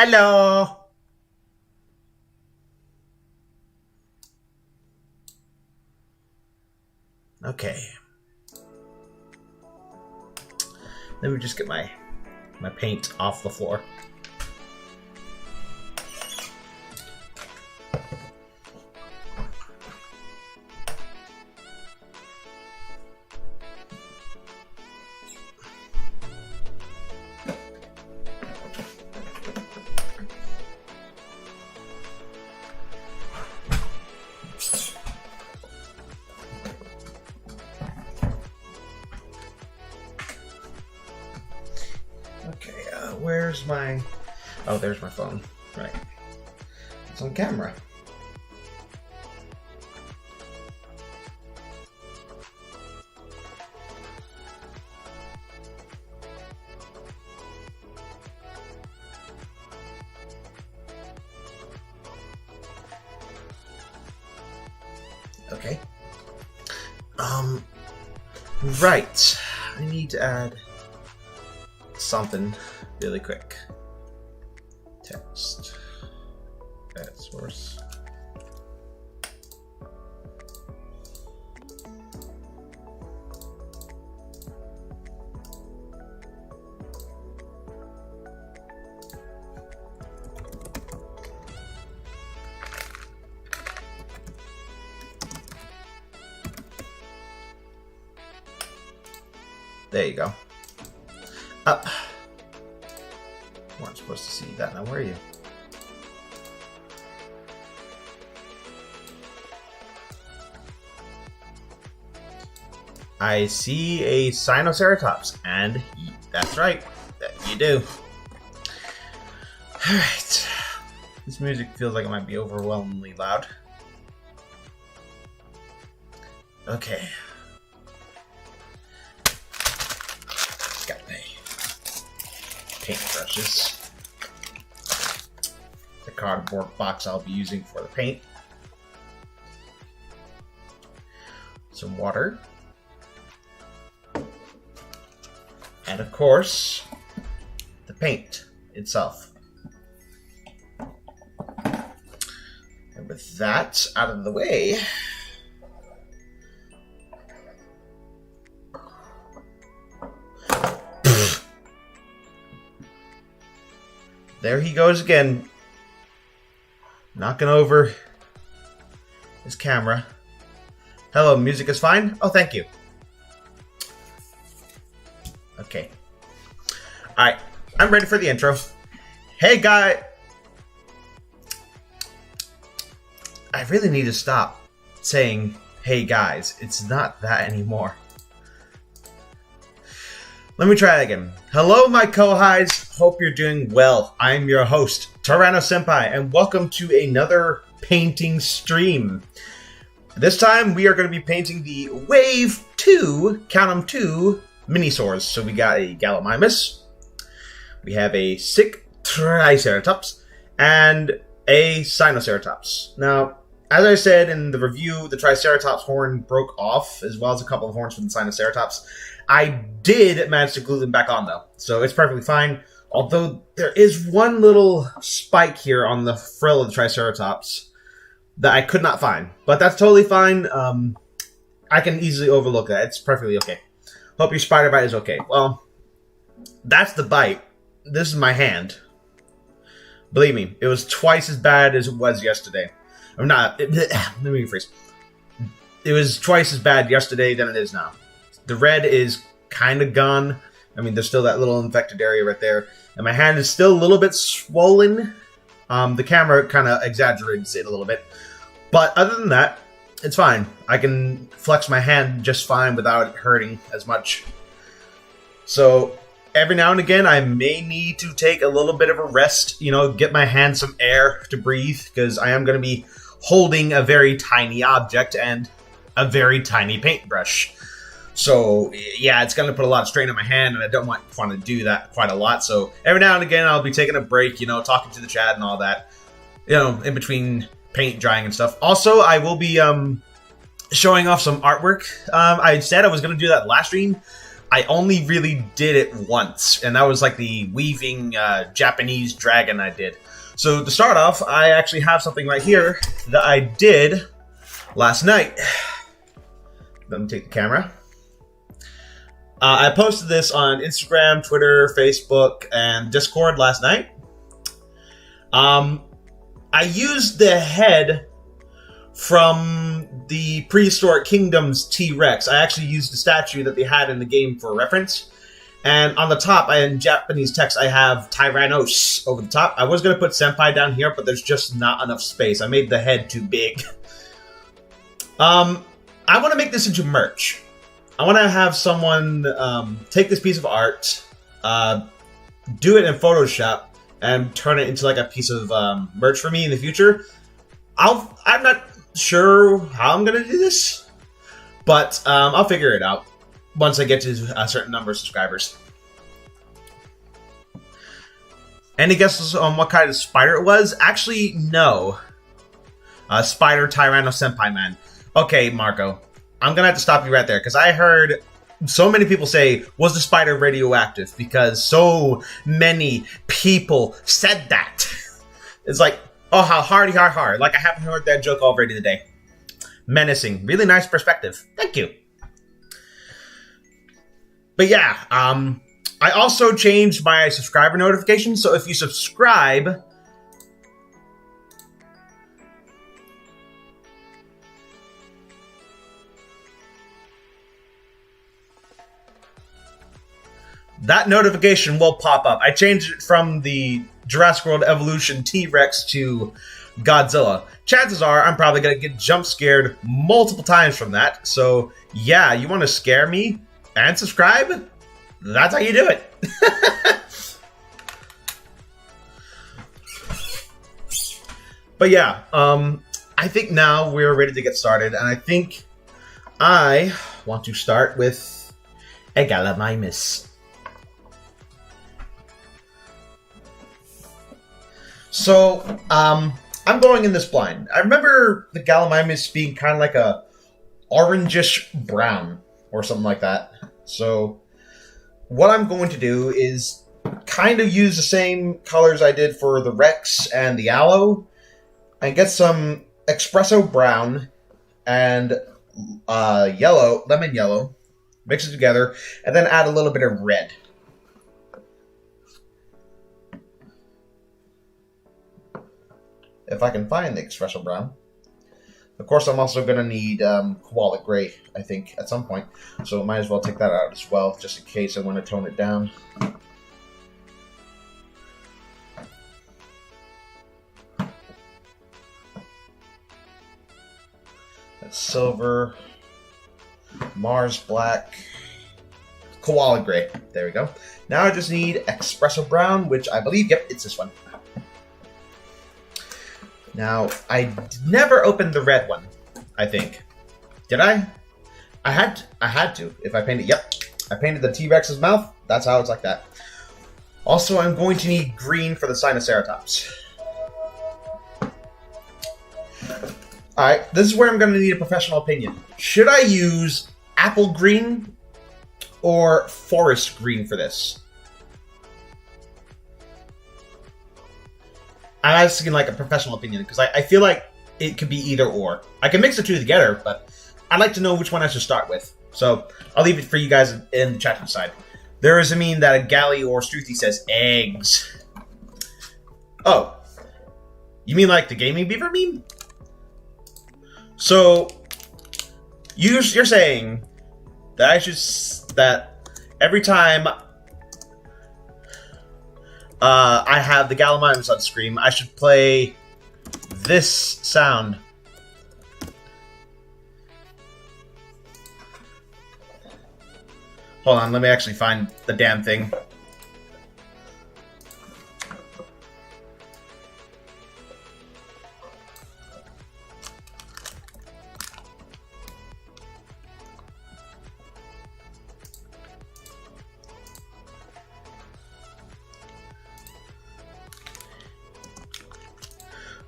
Hello. Okay. Let me just get my paint off the floor. Where's my... Oh, there's my phone. Right. It's on camera. Okay. Right. I need to add something really quick. Text. Add source. There you go. Up. Weren't supposed to see that. Now, where are you? I see a Sinoceratops, and that's right, you do. Alright. This music feels like it might be overwhelmingly loud. Okay. Got my paintbrushes. The cardboard box I'll be using for the paint. Some water. And of course, the paint itself. And with that out of the way, there he goes again, knocking over his camera. Hello, music is fine? Oh, thank you. Okay. Alright, I'm ready for the intro. Hey, guy! I really need to stop saying, hey, guys. It's not that anymore. Let me try it again. Hello, my co-hides. Hope you're doing well. I'm your host, Tyranno Senpai, and welcome to another painting stream. This time, we are going to be painting the Wave 2, count 'em 2, MINISAURS. So we got a Gallimimus, we have a sick Triceratops, and a Sinoceratops. Now, as I said in the review, the Triceratops horn broke off, as well as a couple of horns from the Sinoceratops. I did manage to glue them back on, though, so it's perfectly fine. Although there is one little spike here on the frill of the Triceratops that I could not find. But that's totally fine. I can easily overlook that. It's perfectly okay. Hope your spider bite is okay. Well, that's the bite. This is my hand. Believe me, it was twice as bad as it was yesterday. I'm not. Let me rephrase. It was twice as bad yesterday than it is now. The red is kind of gone. I mean, there's still that little infected area right there. And my hand is still a little bit swollen. The camera kind of exaggerates it a little bit. But other than that, it's fine. I can flex my hand just fine without it hurting as much. So every now and again, I may need to take a little bit of a rest, you know, get my hand some air to breathe, because I am going to be holding a very tiny object and a very tiny paintbrush. So, yeah, it's going to put a lot of strain on my hand, and I don't want to do that quite a lot. So every now and again, I'll be taking a break, you know, talking to the chat and all that, you know, in between paint drying and stuff. Also, I will be showing off some artwork. I said I was going to do that last stream. I only really did it once, and that was like the weaving Japanese dragon I did. So to start off, I actually have something right here that I did last night. Let me take the camera. I posted this on Instagram, Twitter, Facebook, and Discord last night. I used the head from the Prehistoric Kingdom's T-Rex. I actually used the statue that they had in the game for reference. And on the top, in Japanese text, I have Tyrannos over the top. I was going to put Senpai down here, but there's just not enough space. I made the head too big. I want to make this into merch. I want to have someone take this piece of art, do it in Photoshop, and turn it into like a piece of merch for me in the future. I'm not sure how I'm going to do this, but I'll figure it out once I get to a certain number of subscribers. Any guesses on what kind of spider it was? Actually, no. Spider Tyranno Senpai Man. Okay, Marco. I'm going to have to stop you right there, because I heard so many people say, was the spider radioactive? Because so many people said that. It's like, oh, how hard. Like, I haven't heard that joke already today. Menacing. Really nice perspective. Thank you. But yeah, I also changed my subscriber notifications, so if you subscribe, that notification will pop up. I changed it from the Jurassic World Evolution T-Rex to Godzilla. Chances are I'm probably going to get jump scared multiple times from that, so yeah, you want to scare me? And subscribe? That's how you do it. But yeah, I think now we're ready to get started, and I think I want to start with a Gallimimus. So, I'm going in this blind. I remember the Gallimimus being kind of like a orangish brown or something like that. So, what I'm going to do is kind of use the same colors I did for the Rex and the Aloe, and get some espresso brown and yellow, lemon yellow, mix it together, and then add a little bit of red. If I can find the espresso brown. Of course, I'm also going to need koala gray, I think, at some point. So I might as well take that out as well, just in case I want to tone it down. That's silver, Mars black, koala gray. There we go. Now I just need espresso brown, which I believe, yep, it's this one. Now, I never opened the red one, I think. Did I? I had to. If I painted, yep. I painted the T-Rex's mouth. That's how it's like that. Also, I'm going to need green for the Sinoceratops. Alright, this is where I'm going to need a professional opinion. Should I use apple green or forest green for this? I'm asking like a professional opinion, because I feel like it could be either or. I can mix the two together, but I'd like to know which one I should start with. So I'll leave it for you guys in the chat to decide. There is a meme that a Gally or Struthy says eggs. Oh, you mean like the Gaming Beaver meme? So you're saying that that every time I have the Gallimimus on screen, I should play this sound. Hold on, let me actually find the damn thing.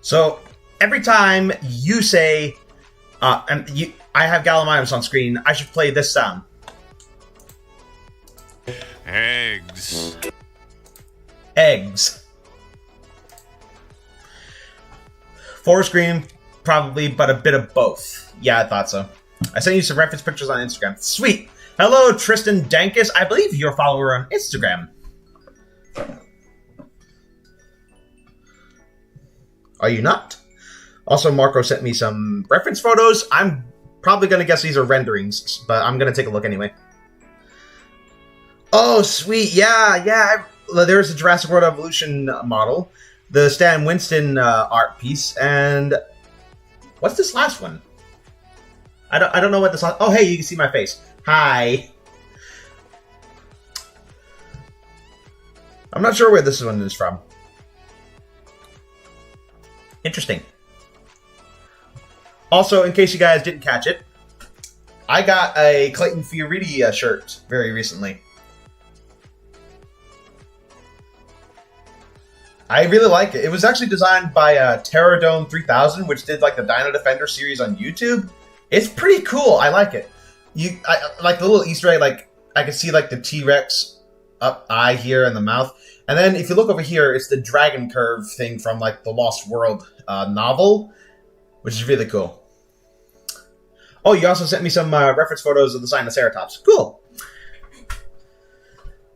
So every time you say, I have Gallimimus on screen, I should play this sound. Eggs. Eggs. Forest green, probably, but a bit of both. Yeah, I thought so. I sent you some reference pictures on Instagram. Sweet. Hello, Tristan Dankus. I believe you're a follower on Instagram. Are you not? Also, Marco sent me some reference photos. I'm probably going to guess these are renderings, but I'm going to take a look anyway. Oh, sweet. Yeah. There's the Jurassic World Evolution model, the Stan Winston art piece, and what's this last one? I don't know what this last... Oh, hey, you can see my face. Hi. I'm not sure where this one is from. Interesting. Also, in case you guys didn't catch it, I got a Clayton Fioriti shirt very recently. I really like it. It was actually designed by Terradome 3000, which did like the Dino Defender series on YouTube. It's pretty cool. I like it. I like the little Easter egg. Like I can see like the T-Rex eye here and the mouth. And then if you look over here, it's the dragon curve thing from like the Lost World novel, which is really cool. Oh, you also sent me some reference photos of the Sinoceratops. Cool.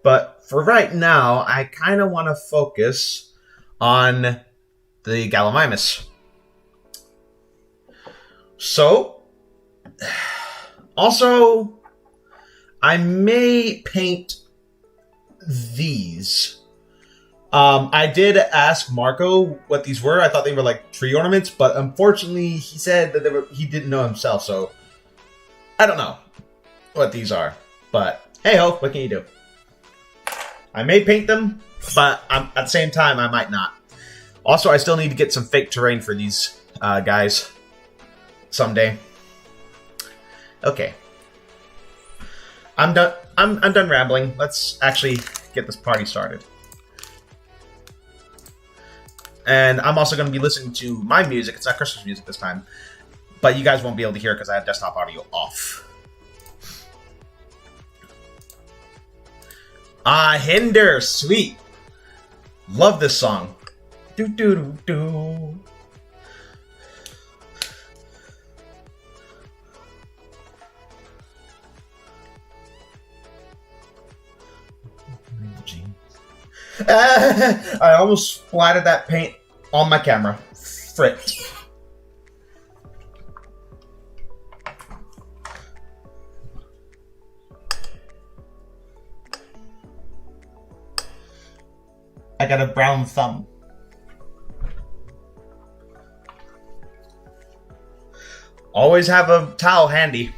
But for right now, I kind of want to focus on the Gallimimus. So, also, I may paint these. I did ask Marco what these were. I thought they were like tree ornaments, but unfortunately, he said that he didn't know himself, so I don't know what these are. But hey ho, what can you do? I may paint them, but at the same time, I might not. Also, I still need to get some fake terrain for these guys someday. Okay, I'm done. I'm done rambling. Let's actually get this party started. And I'm also going to be listening to my music. It's not Christmas music this time, but you guys won't be able to hear it because I have desktop audio off. Hinder, sweet. Love this song. Do do do do. I almost splattered that paint on my camera. Frick. I got a brown thumb. Always have a towel handy.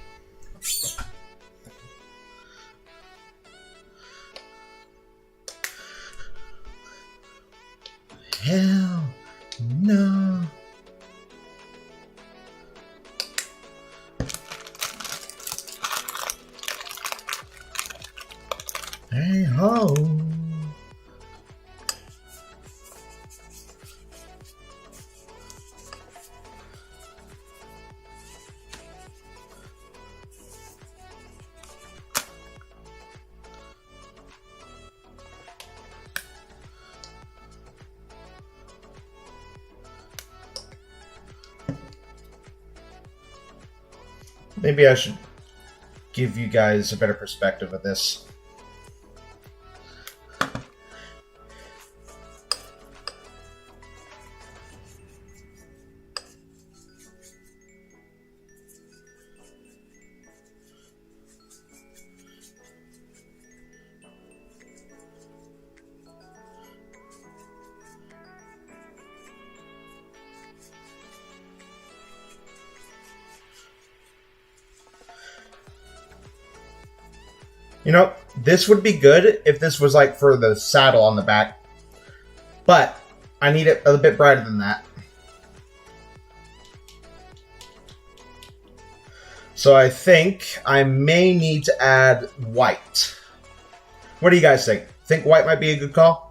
Hell no. Hey ho. Maybe I should give you guys a better perspective of this. You know, this would be good if this was like for the saddle on the back, but I need it a bit brighter than that. So I think I may need to add white. What do you guys think? Think white might be a good call?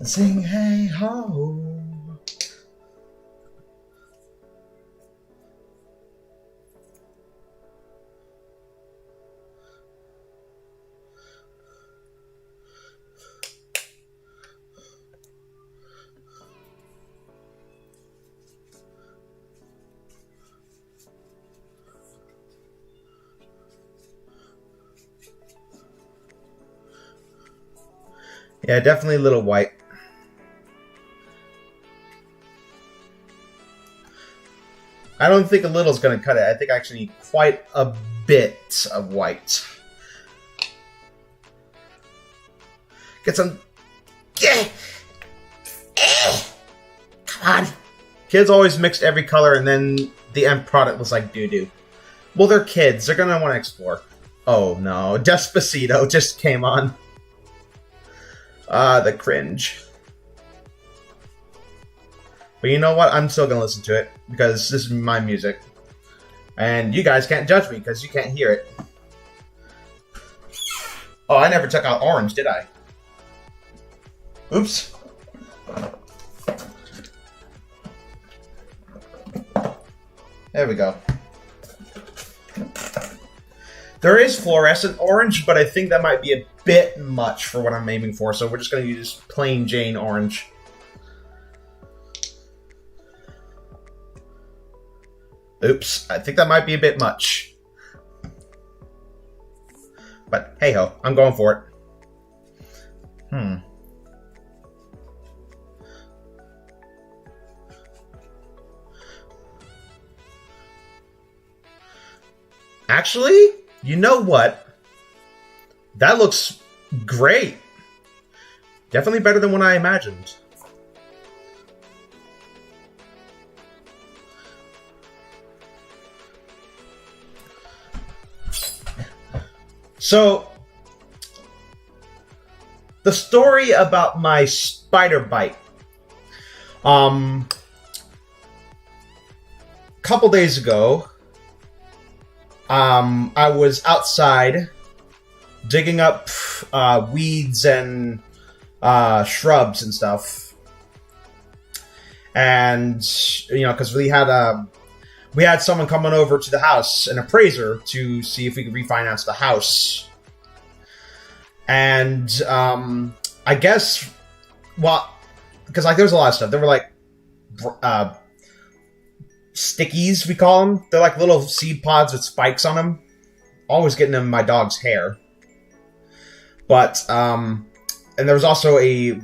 Sing hey ho. Yeah, definitely a little white. I don't think a little is going to cut it. I think I actually need quite a bit of white. Get some... Yeah. Come on. Kids always mixed every color and then the end product was like doo-doo. Well, they're kids. They're going to want to explore. Oh, no. Despacito just came on. Ah, the cringe. But you know what? I'm still going to listen to it because this is my music. And you guys can't judge me because you can't hear it. Oh, I never took out orange, did I? Oops. There we go. There is fluorescent orange, but I think that might be a bit much for what I'm aiming for, so we're just going to use plain Jane orange. Oops, I think that might be a bit much. But hey-ho, I'm going for it. Actually, you know what? That looks great. Definitely better than what I imagined. So, the story about my spider bite. A couple days ago, I was outside digging up weeds and shrubs and stuff, and you know, because we had someone coming over to the house, an appraiser, to see if we could refinance the house, and I guess, well, because like there was a lot of stuff. There were like stickies, we call them. They're like little seed pods with spikes on them. Always getting them in my dog's hair. But, and there was also a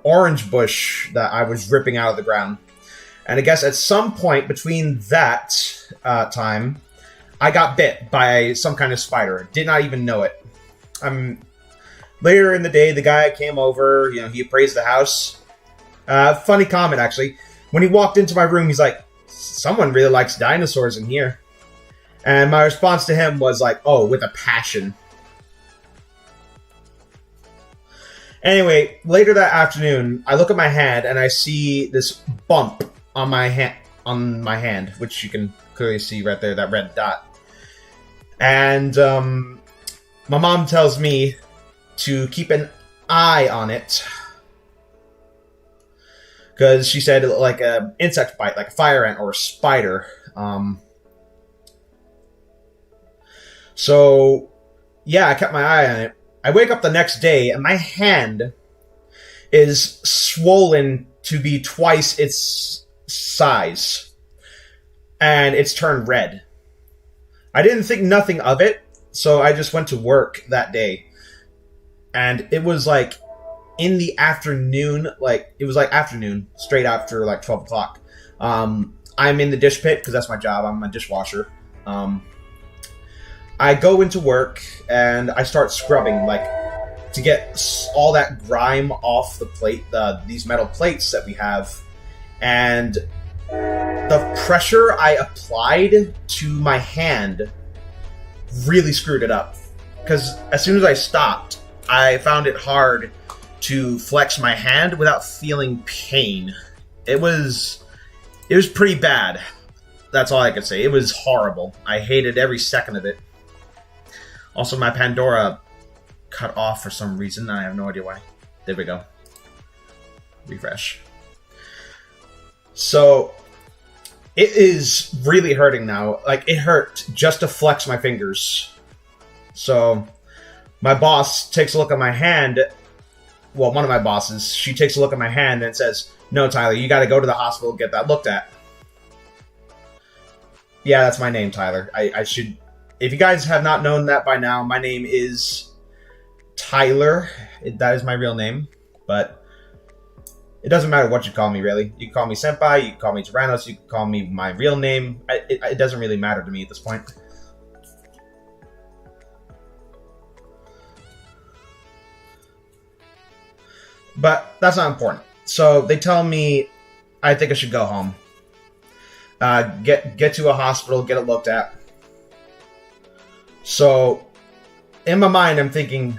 orange bush that I was ripping out of the ground. And I guess at some point between that time, I got bit by some kind of spider. Did not even know it. Later in the day, the guy came over, you know, he appraised the house. Funny comment, actually. When he walked into my room, he's like, someone really likes dinosaurs in here. And my response to him was like, oh, with a passion. Anyway, later that afternoon, I look at my hand and I see this bump on my hand, which you can clearly see right there, that red dot. And my mom tells me to keep an eye on it, because she said it looked like an insect bite, like a fire ant or a spider. So, yeah, I kept my eye on it. I wake up the next day, and my hand is swollen to be twice its size. And it's turned red. I didn't think nothing of it, so I just went to work that day. And it was like in the afternoon, straight after like 12 o'clock. I'm in the dish pit because that's my job. I'm a dishwasher. I go into work and I start scrubbing, like, to get all that grime off the plate, these metal plates that we have. And the pressure I applied to my hand really screwed it up. Because as soon as I stopped, I found it hard to flex my hand without feeling pain. It was pretty bad. That's all I could say. It was horrible. I hated every second of it. Also, my Pandora cut off for some reason. I have no idea why. There we go. refresh. So it is really hurting now. Like, it hurt just to flex my fingers. So my boss takes a look at my hand. Well, one of my bosses, she takes a look at my hand and says, "No, Tyler, you got to go to the hospital and get that looked at." Yeah, that's my name, Tyler. I should... If you guys have not known that by now, my name is Tyler. That is my real name. But it doesn't matter what you call me, really. You can call me Senpai, you can call me Tyrannos, you can call me my real name. It doesn't really matter to me at this point. But that's not important. So they tell me I think I should go home. Get to a hospital, get it looked at. So in my mind, I'm thinking,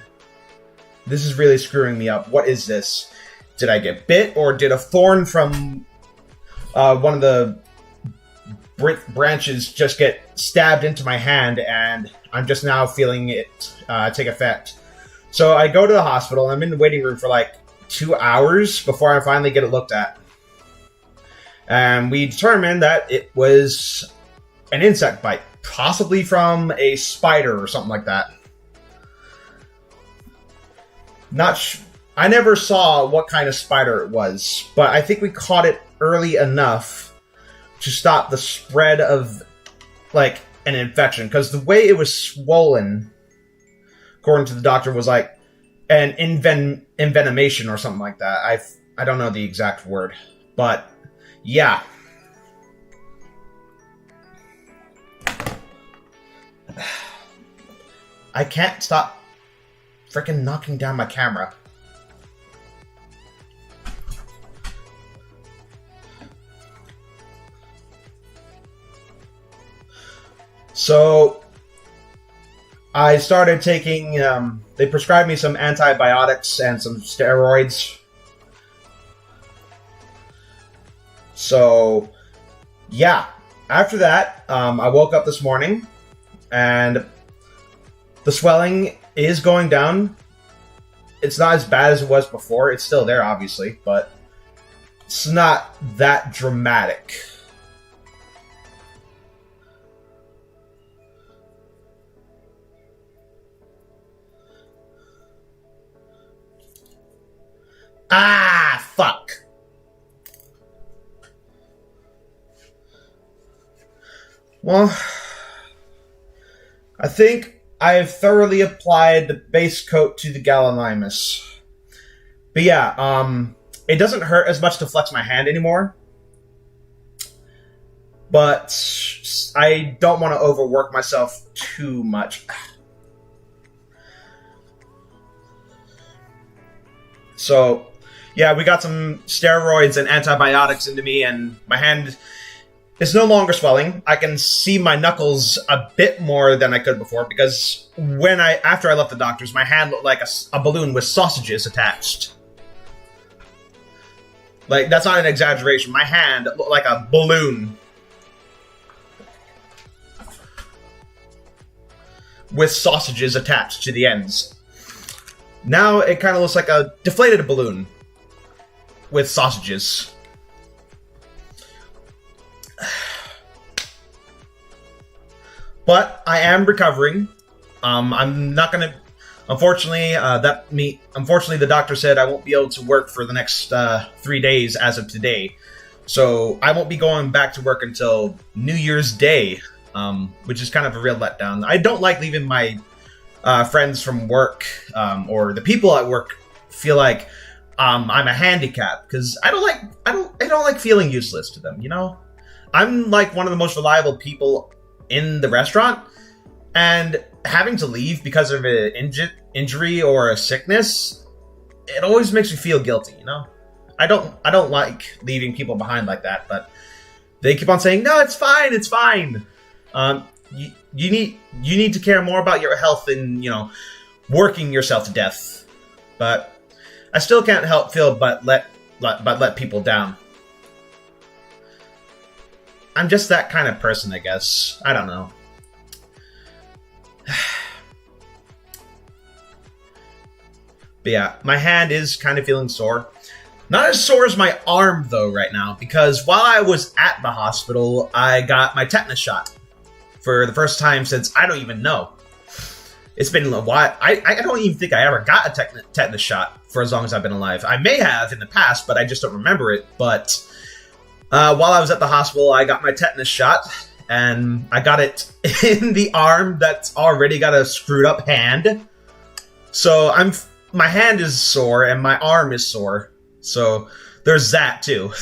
this is really screwing me up. What is this? Did I get bit, or did a thorn from one of the branches just get stabbed into my hand, and I'm just now feeling it take effect? So I go to the hospital. I'm in the waiting room for like 2 hours before I finally get it looked at. And we determined that it was an insect bite, possibly from a spider or something like that. I never saw what kind of spider it was, but I think we caught it early enough to stop the spread of, like, an infection. Because the way it was swollen, according to the doctor, was like an envenomation or something like that. I don't know the exact word, but yeah. I can't stop freaking knocking down my camera. So I started taking, they prescribed me some antibiotics and some steroids. So, yeah. After that, I woke up this morning, and the swelling is going down. It's not as bad as it was before. It's still there, obviously, but it's not that dramatic. Ah, fuck. Well, I think I have thoroughly applied the base coat to the Gallimimus. But yeah, it doesn't hurt as much to flex my hand anymore. But I don't want to overwork myself too much. So, yeah, we got some steroids and antibiotics into me, and my hand is no longer swelling. I can see my knuckles a bit more than I could before, because after I left the doctor's, my hand looked like a balloon with sausages attached. Like, that's not an exaggeration. My hand looked like a balloon with sausages attached to the ends. Now it kind of looks like a deflated balloon with sausages. But I am recovering. I'm not gonna. Unfortunately, unfortunately, the doctor said I won't be able to work for the next 3 days as of today. So I won't be going back to work until New Year's Day, which is kind of a real letdown. I don't like leaving my friends from work or the people at work feel like I'm a handicap, because I don't like feeling useless to them. You know, I'm like one of the most reliable people in the restaurant, and having to leave because of an injury or a sickness, it always makes me feel guilty. You know, I don't like leaving people behind like that, but they keep on saying, "No, it's fine, it's fine." You need to care more about your health than, you know, working yourself to death. But I still can't help feel but let people down. I'm just that kind of person, I guess. I don't know. But yeah, my hand is kind of feeling sore. Not as sore as my arm, though, right now, because while I was at the hospital, I got my tetanus shot for the first time since I don't even know. It's been a while. I don't even think I ever got a tetanus shot for as long as I've been alive. I may have in the past, but I just don't remember it. But while I was at the hospital, I got my tetanus shot, and I got it in the arm that's already got a screwed up hand. So my hand is sore and my arm is sore. So there's that too.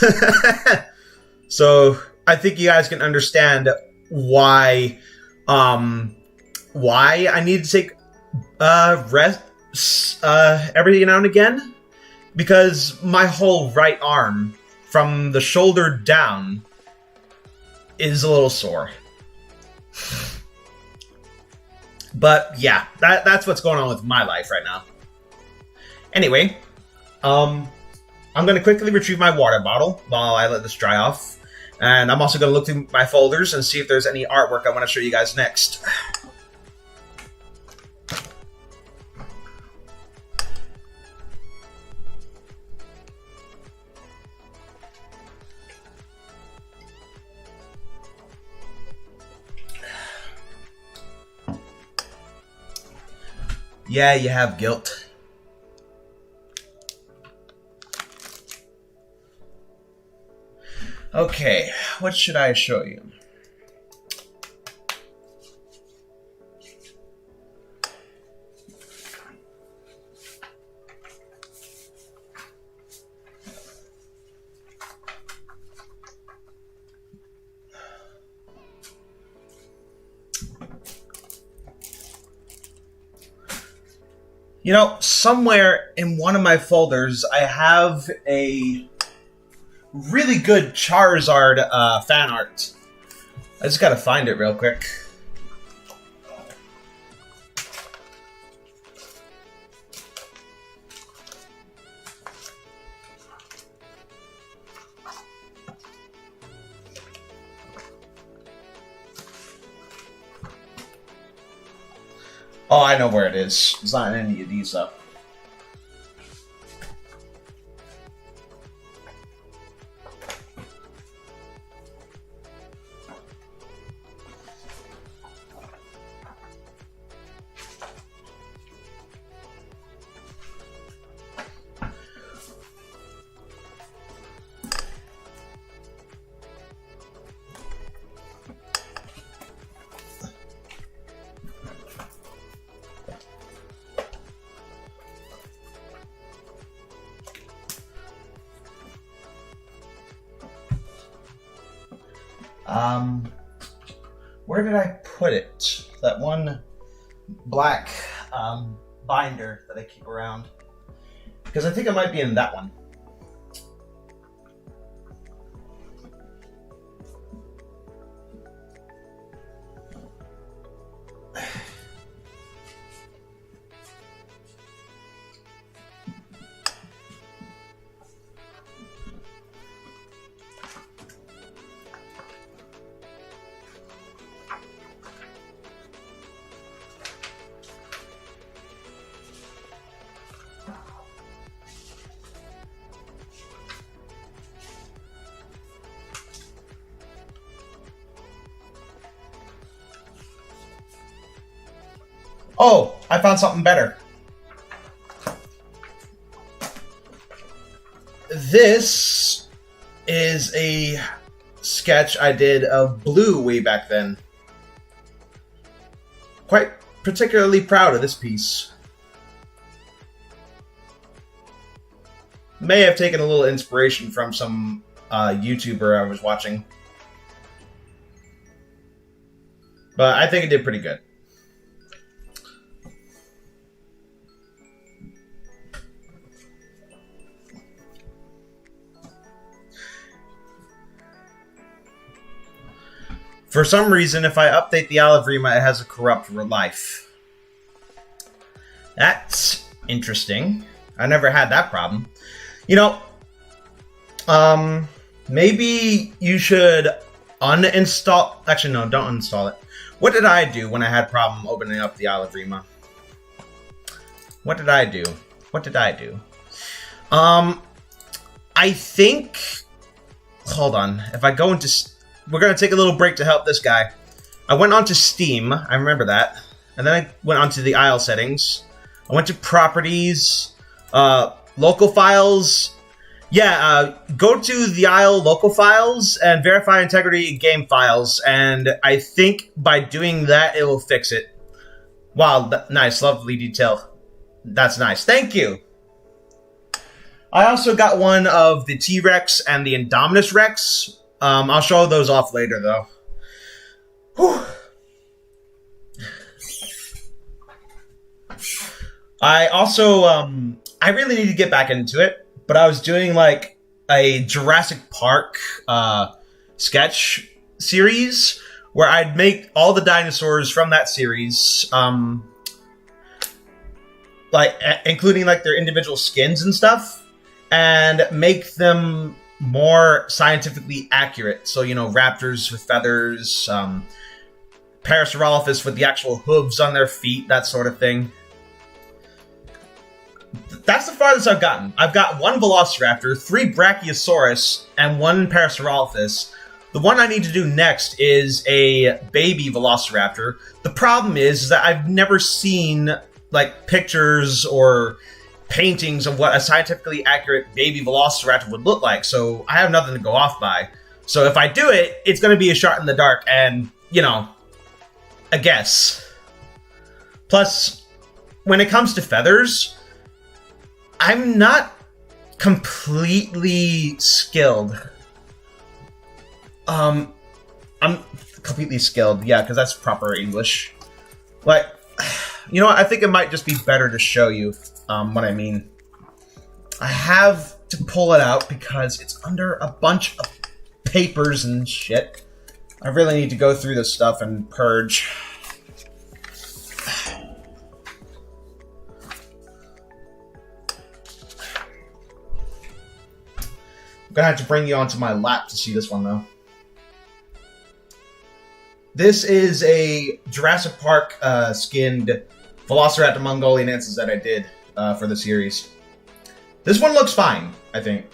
So I think you guys can understand why I need to take rest every now and again, because my whole right arm from the shoulder down is a little sore. But yeah, that's what's going on with my life right now. Anyway, I'm going to quickly retrieve my water bottle while I let this dry off. And I'm also going to look through my folders and see if there's any artwork I want to show you guys next. Yeah, you have guilt. Okay, what should I show you? You know, somewhere in one of my folders, I have a really good Charizard fan art. I just gotta find it real quick. Oh, I know where it is. It's not in any of these up. Where did I put it? That one black binder that I keep around. Because I think it might be in that one. Oh, I found something better. This is a sketch I did of Blue way back then. Quite particularly proud of this piece. May have taken a little inspiration from some YouTuber I was watching. But I think it did pretty good. For some reason, if I update the Alavrima, it has a corrupt life. That's interesting. I never had that problem. You know, maybe you should uninstall... Actually, no, don't uninstall it. What did I do when I had problem opening up the Alavrima? What did I do? I think... Hold on. If I go into... We're going to take a little break to help this guy. I went onto Steam. I remember that. And then I went onto the ISLE settings. I went to Properties. Local Files. Yeah, go to the ISLE Local Files and Verify Integrity Game Files. And I think by doing that, it will fix it. Wow, nice. Lovely detail. That's nice. Thank you. I also got one of the T-Rex and the Indominus Rex. I'll show those off later, though. Whew. I also, I really need to get back into it, but I was doing, like, a Jurassic Park, sketch series where I'd make all the dinosaurs from that series, like, including, like, their individual skins and stuff, and make them more scientifically accurate. So, you know, raptors with feathers, Pachycephalosaurus with the actual hooves on their feet, that sort of thing. That's the farthest I've gotten. I've got one Velociraptor, 3 Brachiosaurus, and 1 Pachycephalosaurus. The one I need to do next is a baby Velociraptor. The problem is that I've never seen, like, pictures or paintings of what a scientifically accurate baby Velociraptor would look like, so I have nothing to go off by. So if I do it, it's going to be a shot in the dark and, you know, a guess. Plus, when it comes to feathers, I'm not completely skilled. I'm completely skilled, yeah, because that's proper English. Like, you know what, I think it might just be better to show you what I mean. I have to pull it out because it's under a bunch of papers and shit. I really need to go through this stuff and purge. I'm gonna have to bring you onto my lap to see this one, though. This is a Jurassic Park skinned Velociraptor Mongolianensis that I did for the series. This one looks fine, I think.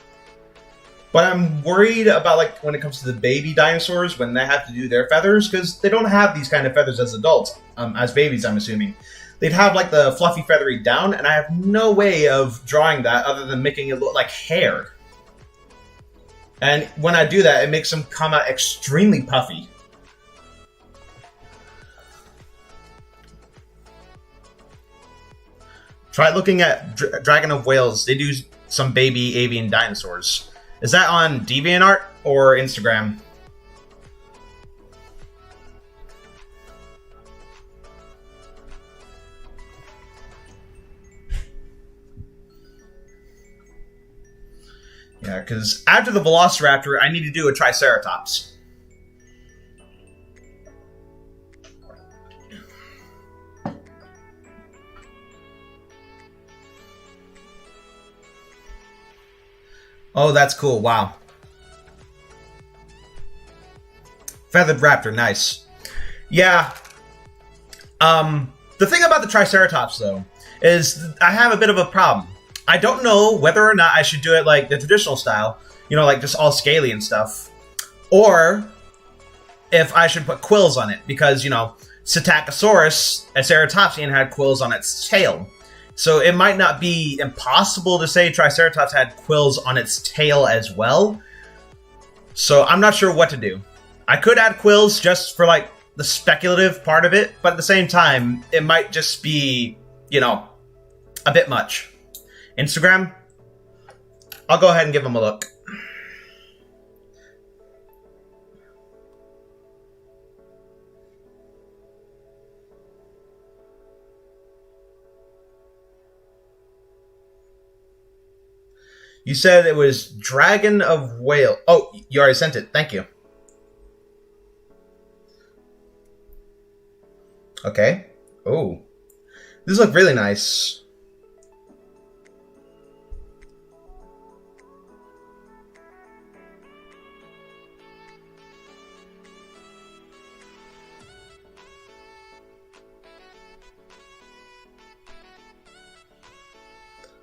But I'm worried about, like, when it comes to the baby dinosaurs, when they have to do their feathers, because they don't have these kind of feathers as adults, as babies, I'm assuming. They'd have, like, the fluffy feathery down, and I have no way of drawing that other than making it look like hair. And when I do that, it makes them come out extremely puffy. Try looking at Dragon of Wales. They do some baby avian dinosaurs. Is that on DeviantArt or Instagram? Yeah, because after the Velociraptor, I need to do a Triceratops. Oh, that's cool. Wow. Feathered raptor. Nice. Yeah. The thing about the Triceratops, though, is I have a bit of a problem. I don't know whether or not I should do it like the traditional style, you know, like just all scaly and stuff, or if I should put quills on it, because, you know, Psittacosaurus, a ceratopsian, had quills on its tail. So it might not be impossible to say Triceratops had quills on its tail as well. So I'm not sure what to do. I could add quills just for, like, the speculative part of it, but at the same time, it might just be, you know, a bit much. Instagram? I'll go ahead and give them a look. You said it was Dragon of Wales. Oh, you already sent it. Thank you. Okay. Oh. These look really nice.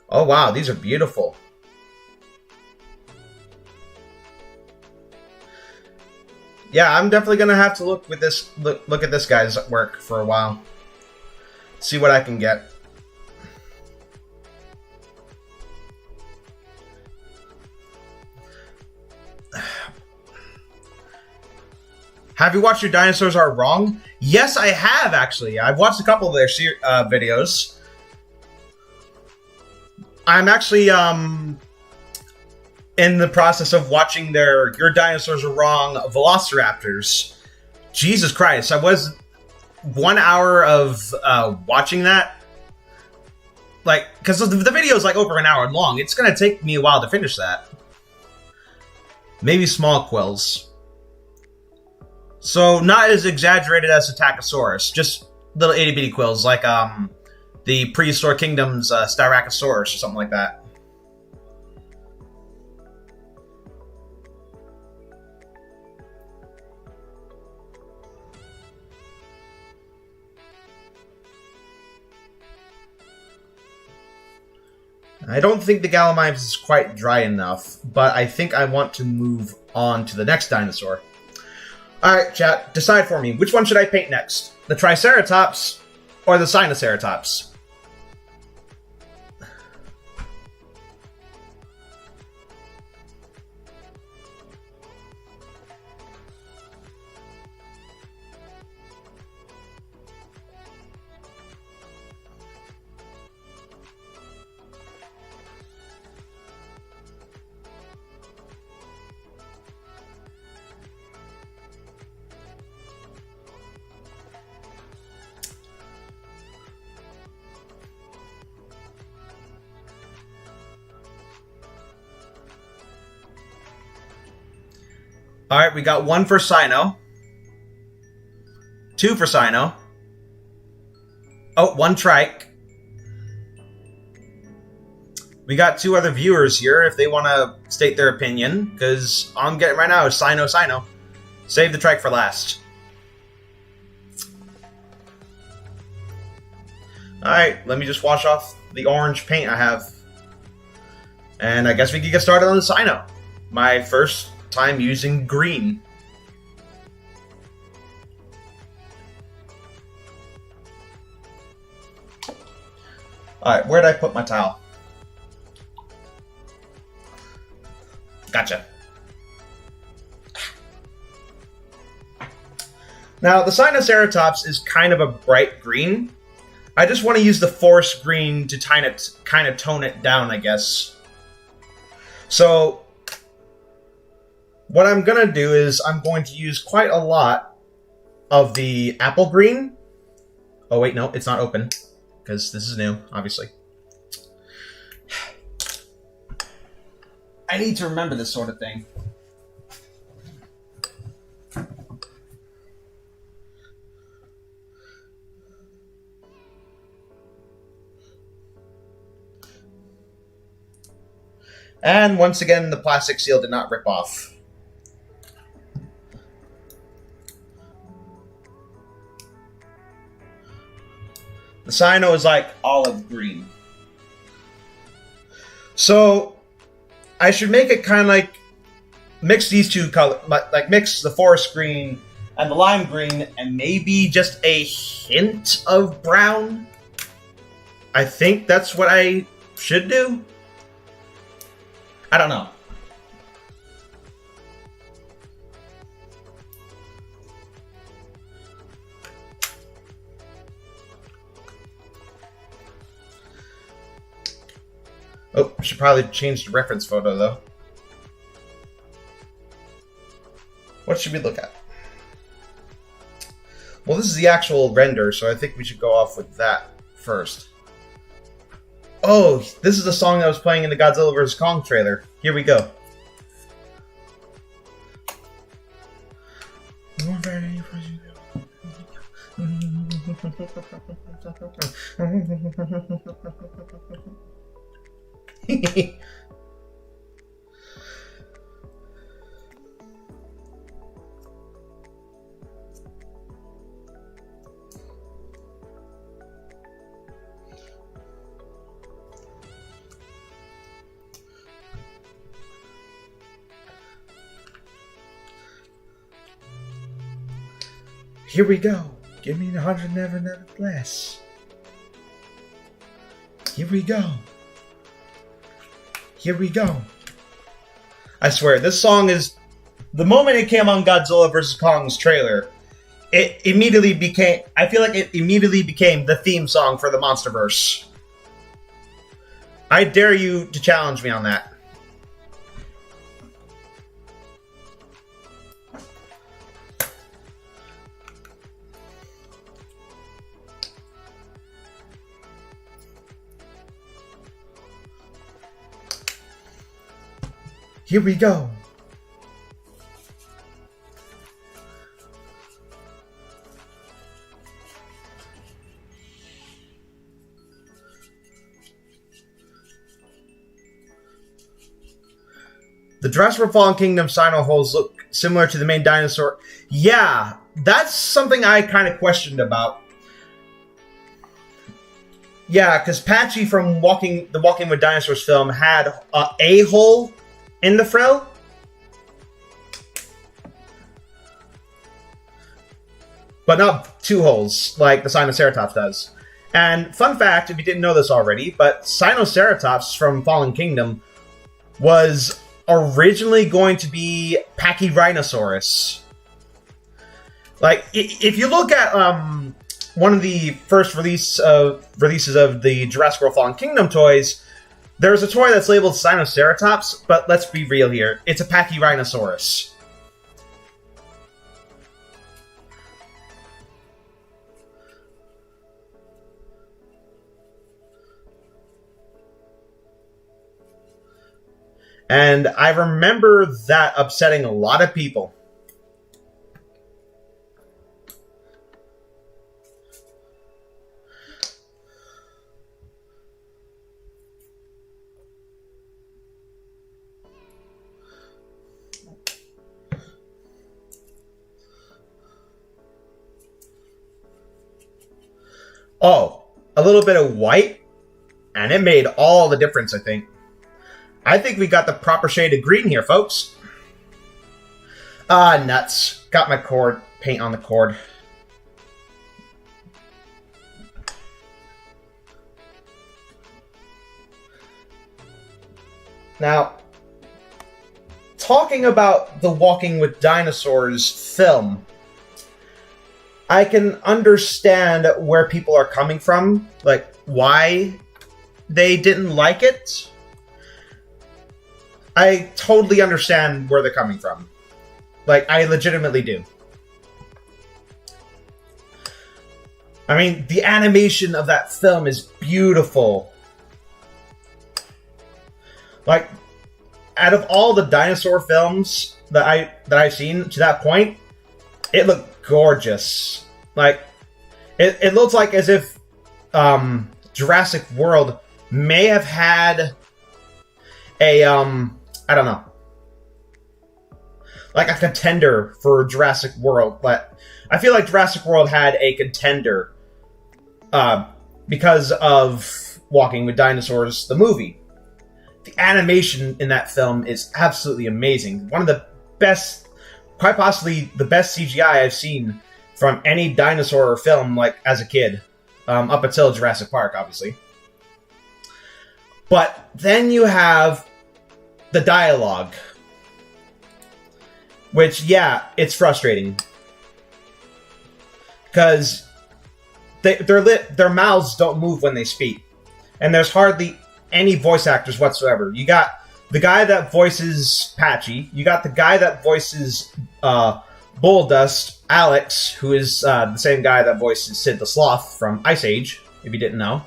Oh, wow. These are beautiful. Yeah, I'm definitely gonna have to look at this guy's work for a while. See what I can get. Have you watched Your Dinosaurs Are Wrong? Yes, I have, actually. I've watched a couple of their videos. I'm actually in the process of watching their Your Dinosaurs Are Wrong Velociraptors. Jesus Christ, I was 1 hour of watching that. Like, because the video is like over an hour long. It's going to take me a while to finish that. Maybe small quills. So, not as exaggerated as the Pachycephalosaurus, just little itty-bitty quills, like the Prehistoric Kingdom's Styracosaurus or something like that. I don't think the Gallimimus is quite dry enough, but I think I want to move on to the next dinosaur. Alright, chat, decide for me. Which one should I paint next? The Triceratops or the Sinoceratops? Alright, we got 1 for Sino. 2 for Sino. Oh, 1 trike. We got 2 other viewers here if they want to state their opinion, because all I'm getting right now is Sino. Save the trike for last. Alright, let me just wash off the orange paint I have. And I guess we can get started on the Sino. My first time using green. Alright, where'd I put my towel? Gotcha. Now, the Sinoceratops is kind of a bright green. I just want to use the forest green to kind of tone it down, I guess. So, what I'm going to do is I'm going to use quite a lot of the apple green. Oh, wait, no, it's not open, because this is new, obviously. I need to remember this sort of thing. And once again, the plastic seal did not rip off. The Sino is like olive green. So, I should make it kind of like mix these two colors, like mix the forest green and the lime green and maybe just a hint of brown. I think that's what I should do. I don't know. Oh, I should probably change the reference photo, though. What should we look at? Well, this is the actual render, so I think we should go off with that first. Oh, this is the song that was playing in the Godzilla vs. Kong trailer. Here we go. Here we go. Give me the 100 never less. Here we go. Here we go. I swear, this song is... The moment it came on Godzilla vs. Kong's trailer, it immediately became... I feel like it immediately became the theme song for the Monsterverse. I dare you to challenge me on that. Here we go. The Jurassic Fallen Kingdom Sino holes look similar to the main dinosaur. Yeah, that's something I kind of questioned about. Yeah, because Patchy from the Walking with Dinosaurs film had a hole in the frill. But not two holes, like the Sinoceratops does. And fun fact, if you didn't know this already, but Sinoceratops from Fallen Kingdom was originally going to be Pachycephalosaurus. Like, if you look at one of the first releases of the Jurassic World Fallen Kingdom toys, there's a toy that's labeled Sinoceratops, but let's be real here. It's a Pachycephalosaurus. And I remember that upsetting a lot of people. Oh, a little bit of white, and it made all the difference, I think. I think we got the proper shade of green here, folks. Ah, nuts. Got my cord. Paint on the cord. Now, talking about the Walking with Dinosaurs film, I can understand where people are coming from, like why they didn't like it. I totally understand where they're coming from. Like, I legitimately do. I mean, the animation of that film is beautiful. Like, out of all the dinosaur films that I've seen to that point, it looked gorgeous. Like, it looks like as if Jurassic World may have had a I don't know, like a contender for Jurassic World, but I feel like Jurassic World had a contender because of Walking with Dinosaurs, the movie. The animation in that film is absolutely amazing. One of the best, quite possibly the best CGI I've seen from any dinosaur film, like, as a kid. Up until Jurassic Park, obviously. But then you have the dialogue. Which, yeah, it's frustrating. Because their mouths don't move when they speak. And there's hardly any voice actors whatsoever. You got the guy that voices Patchy. You got the guy that voices Bulldust, Alex, who is the same guy that voices Sid the Sloth from Ice Age, if you didn't know.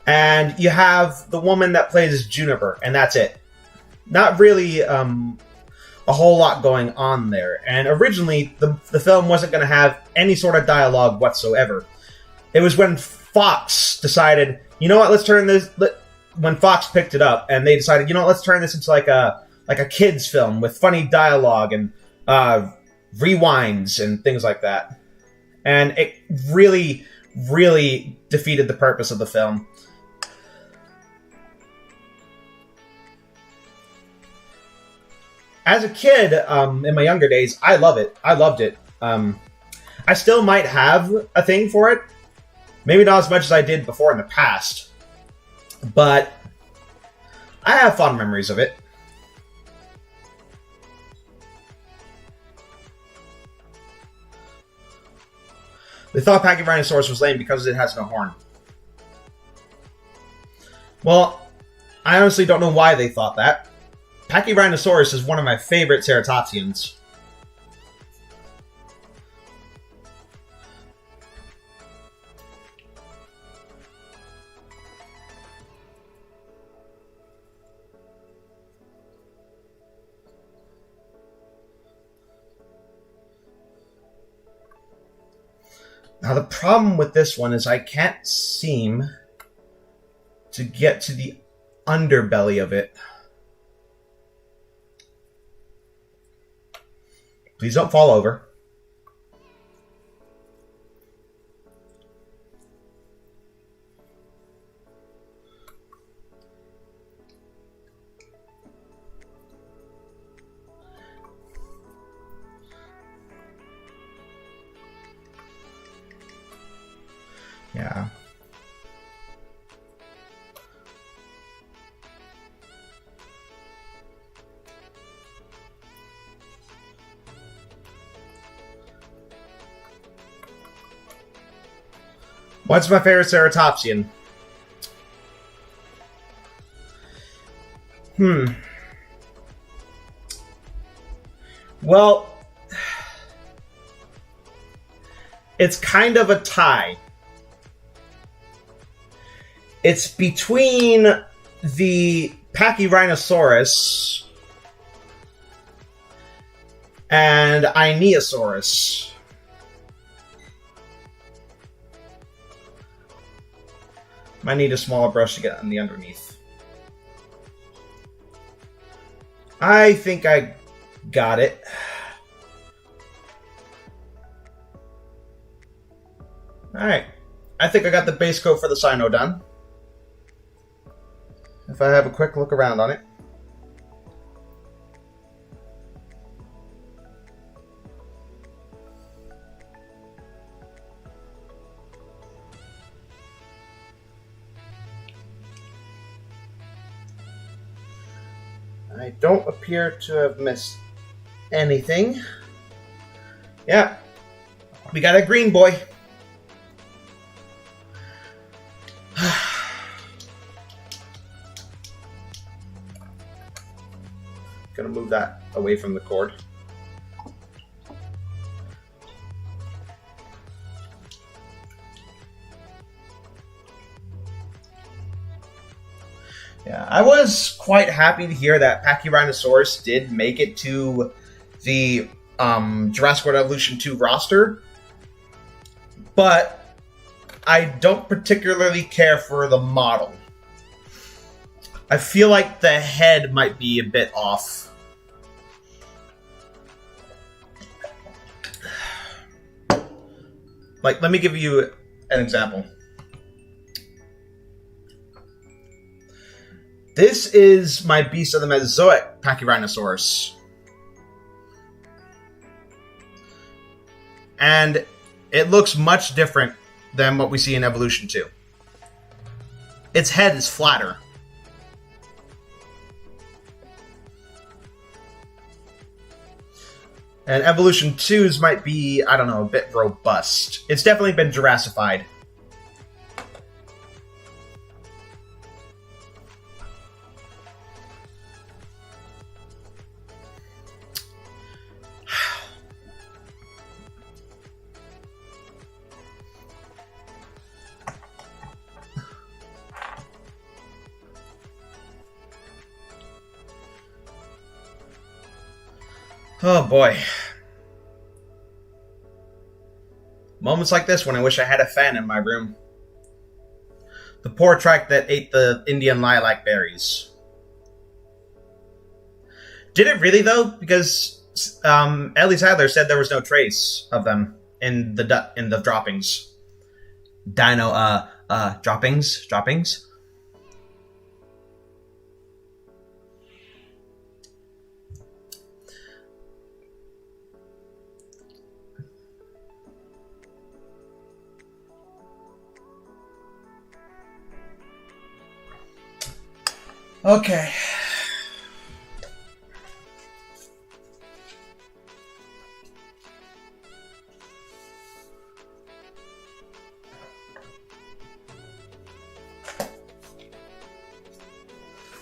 And you have the woman that plays Juniper, and that's it. Not really a whole lot going on there. And originally, the film wasn't going to have any sort of dialogue whatsoever. It was when Fox decided, you know what, let's turn this... When Fox picked it up, and they decided, you know what, let's turn this into like a kid's film with funny dialogue and rewinds and things like that. And it really, really defeated the purpose of the film. As a kid, in my younger days, I loved it. I still might have a thing for it. Maybe not as much as I did before in the past. But I have fond memories of it. They thought Pachycephalosaurus was lame because it has no horn. Well, I honestly don't know why they thought that. Pachycephalosaurus is one of my favorite ceratopsians. Now the problem with this one is I can't seem to get to the underbelly of it. Please don't fall over. Yeah. What's my favorite ceratopsian? Well, it's kind of a tie. It's between the Pachyrhinosaurus and Iosaurus. Might need a smaller brush to get on the underneath. I think I got it. Alright. I think I got the base coat for the Sino done. If I have a quick look around on it. I don't appear to have missed anything. Yeah, we got a green boy. Gonna move that away from the cord. Yeah, I was quite happy to hear that Pachyrhinosaurus did make it to the Jurassic World Evolution 2 roster, but I don't particularly care for the model. I feel like the head might be a bit off. Like, let me give you an example. This is my Beast of the Mesozoic Pachyrhinosaurus. And it looks much different than what we see in Evolution 2. Its head is flatter. And Evolution 2's might be, I don't know, a bit robust. It's definitely been Jurassified. Oh boy. Moments like this when I wish I had a fan in my room. The poor track that ate the Indian lilac berries. Did it really though? Because Ellie Sadler said there was no trace of them in the droppings. Droppings? Okay.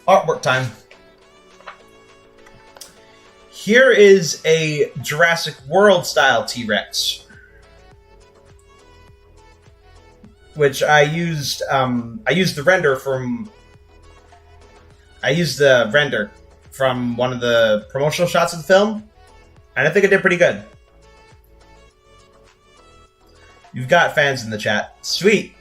Artwork time. Here is a Jurassic World style T-Rex, which I used the render from one of the promotional shots of the film, and I think it did pretty good. You've got fans in the chat. Sweet.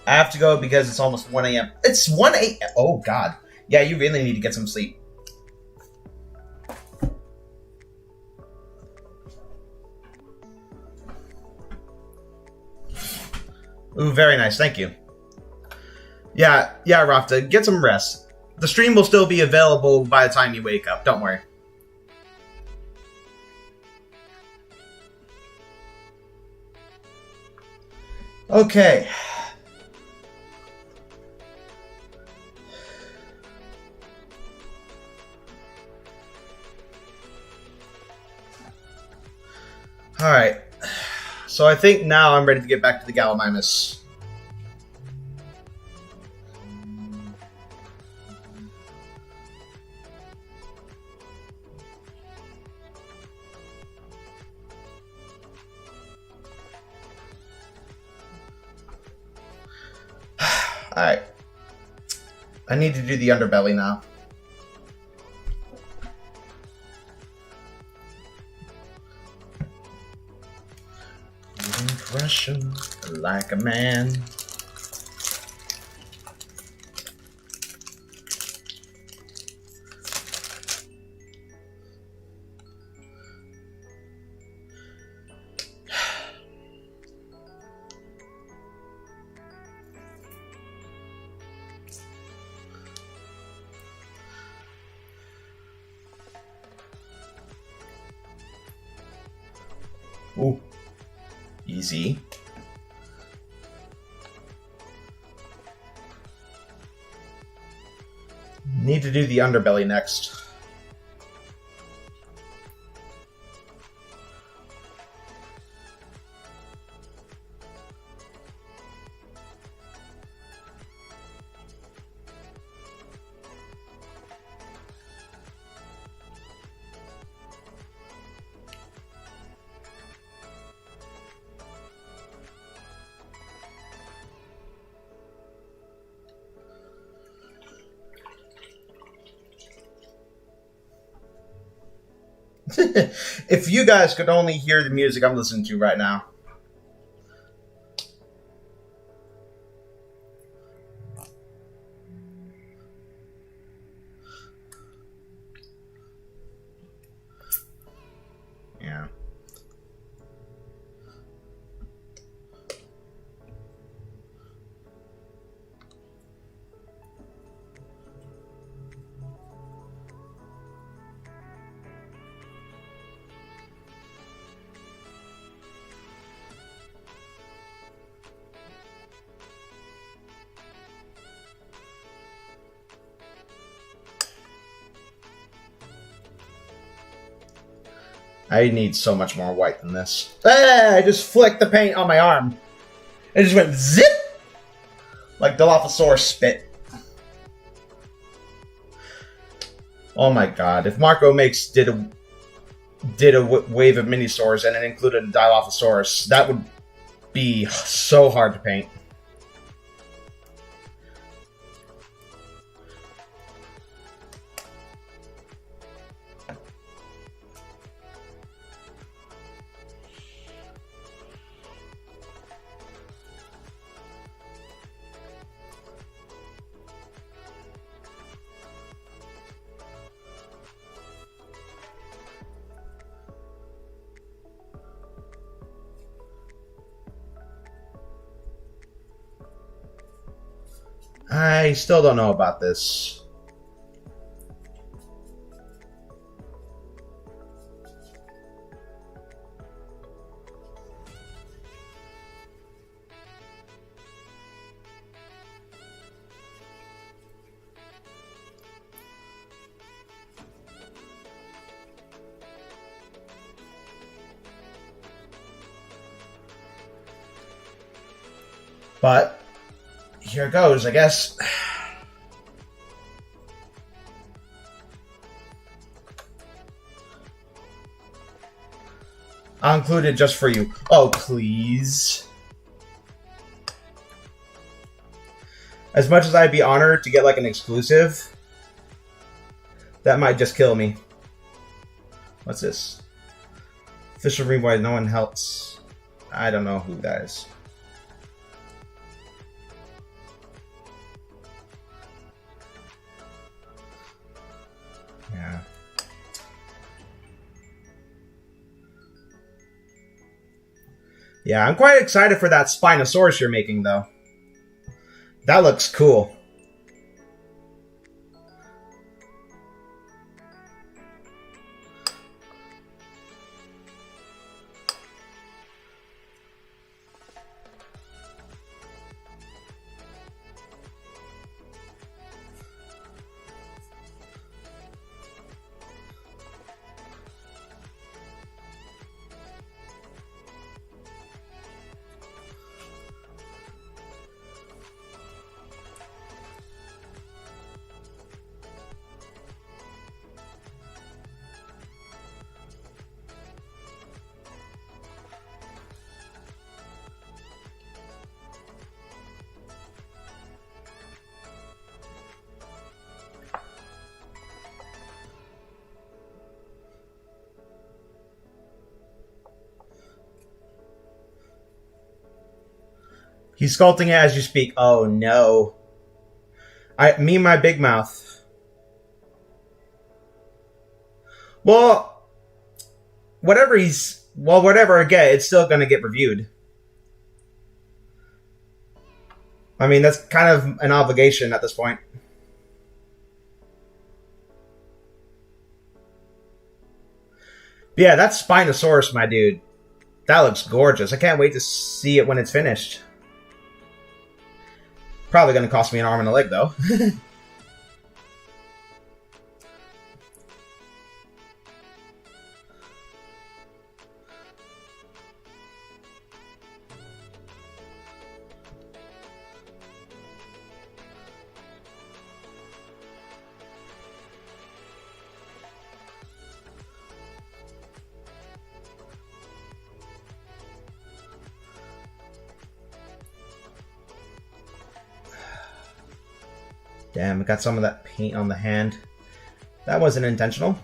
I have to go because it's almost 1 a.m. It's 1 a.m. Oh, God. Yeah, you really need to get some sleep. Ooh, very nice. Thank you. Yeah, Rafta, get some rest. The stream will still be available by the time you wake up. Don't worry. Okay. Alright, so I think now I'm ready to get back to the Gallimimus. Alright, I need to do the underbelly now. Russian like a man. Ooh. Easy. Need to do the underbelly next. If you guys could only hear the music I'm listening to right now. Yeah. I need so much more white than this. Ah, I just flicked the paint on my arm. It just went zip! Like Dilophosaurus spit. Oh my god. If Marco did a wave of MINISAURS and it included a Dilophosaurus, that would be so hard to paint. I still don't know about this. But here goes, I guess. I'll include it just for you. Oh, please. As much as I'd be honored to get like an exclusive, that might just kill me. What's this? Official rewind, no one helps. I don't know who that is. Yeah. Yeah, I'm quite excited for that Spinosaurus you're making, though. That looks cool. He's sculpting it as you speak. Oh no. Me and my big mouth. Well, whatever I get, it's still gonna get reviewed. I mean, that's kind of an obligation at this point. But yeah, that's Spinosaurus, my dude. That looks gorgeous. I can't wait to see it when it's finished. Probably going to cost me an arm and a leg, though. Damn, I got some of that paint on the hand. That wasn't intentional.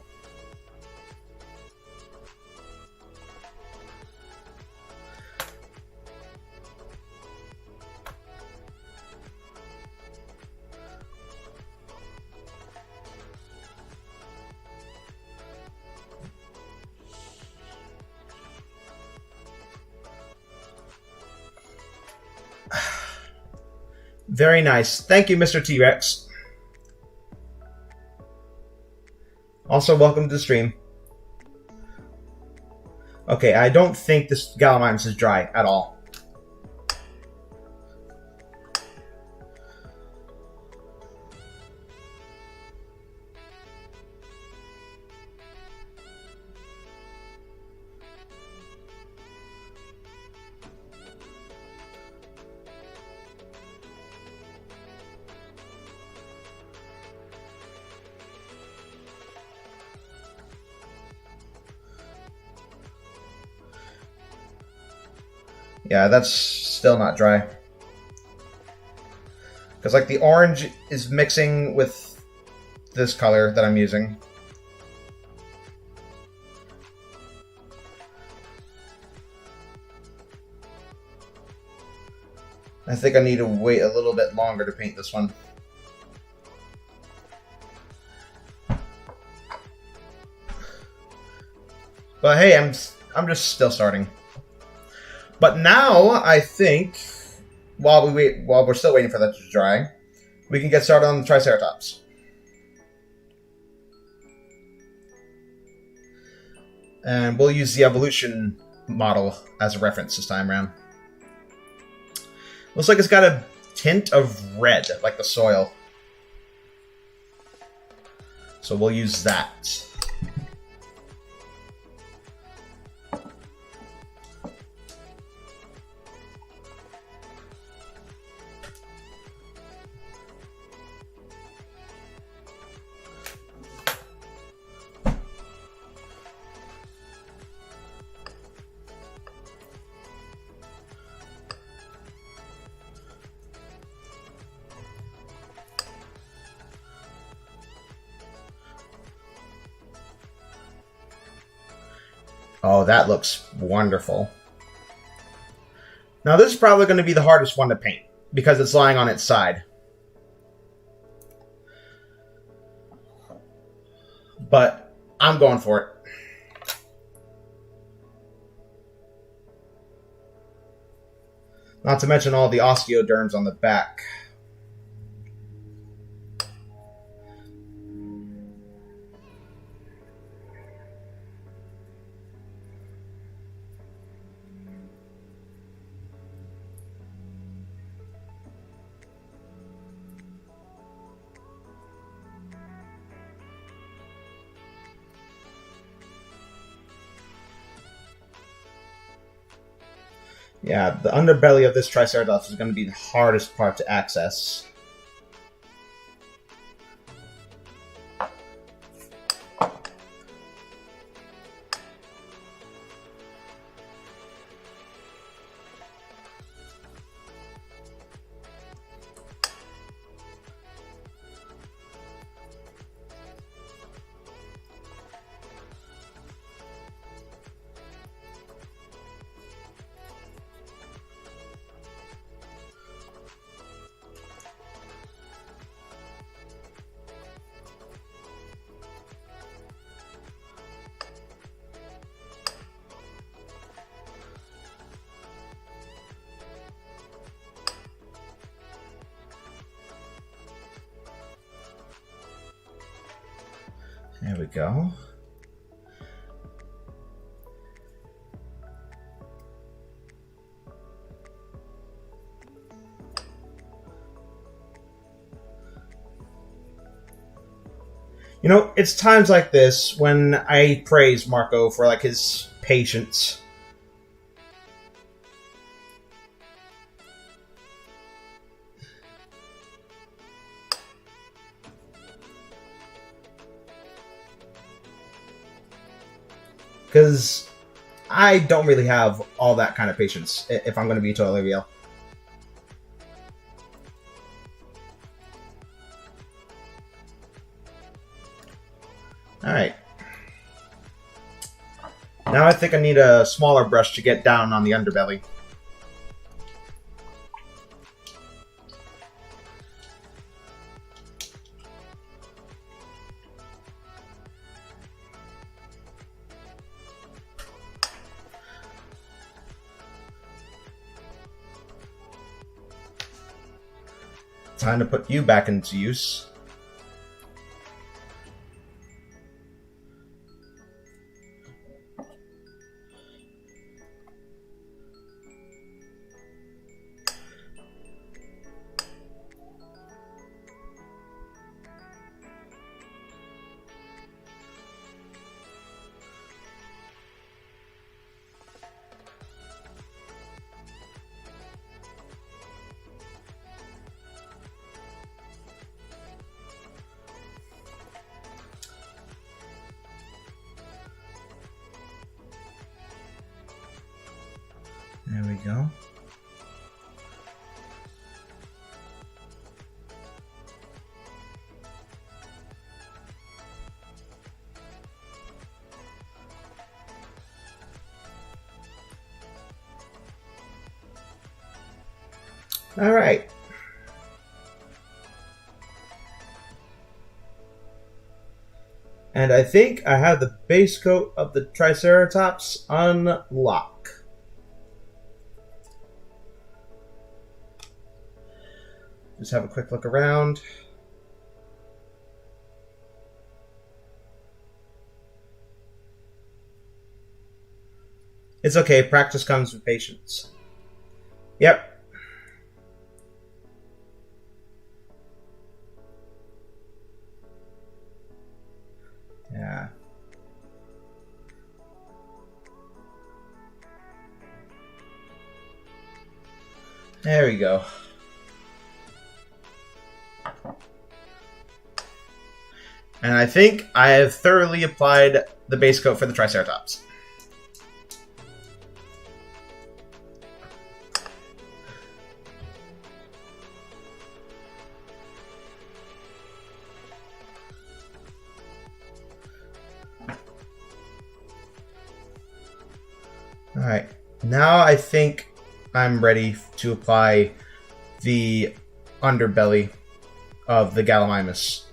Very nice. Thank you, Mr. T-Rex. Also, welcome to the stream. Okay, I don't think this Gallimimus is dry at all. Yeah, that's still not dry. Because, like, the orange is mixing with this color that I'm using. I think I need to wait a little bit longer to paint this one. But hey, I'm just still starting. But now, I think, while we're still waiting for that to dry, we can get started on the Triceratops. And we'll use the evolution model as a reference this time around. Looks like it's got a tint of red, like the soil. So we'll use that. Oh, that looks wonderful. Now this is probably going to be the hardest one to paint because it's lying on its side. But I'm going for it. Not to mention all the osteoderms on the back. Yeah, the underbelly of this Triceratops is going to be the hardest part to access. There we go. You know, it's times like this when I praise Marco for like his patience. Because I don't really have all that kind of patience, if I'm going to be totally real. Alright. Now I think I need a smaller brush to get down on the underbelly. Time to put you back into use. There we go. All right. And I think I have the base coat of the Triceratops unlocked. Just have a quick look around. It's okay, practice comes with patience. Yep. Yeah. There we go. And I think I have thoroughly applied the base coat for the Triceratops. Alright, now I think I'm ready to apply the underbelly of the Gallimimus.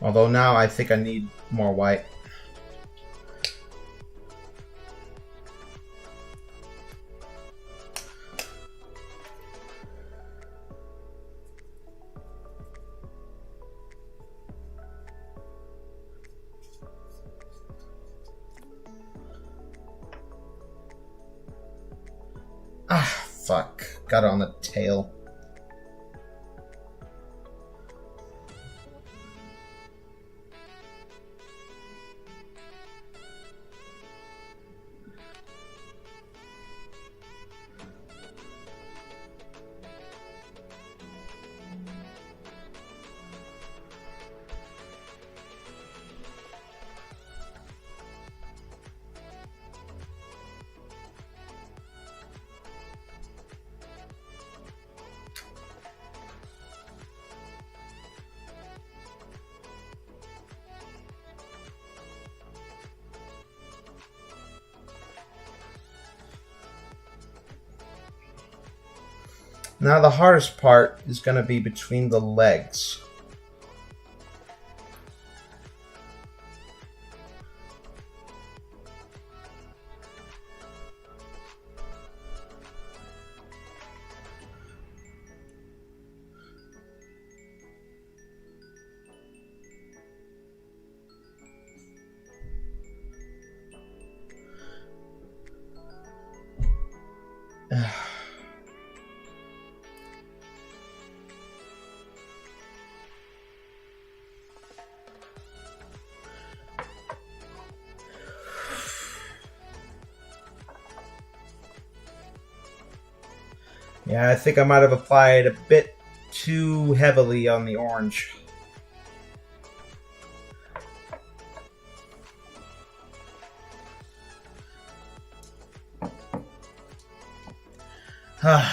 Although now I think I need more white. Ah, fuck. Got it on the tail. Now the hardest part is going to be between the legs. Yeah, I think I might have applied a bit too heavily on the orange. My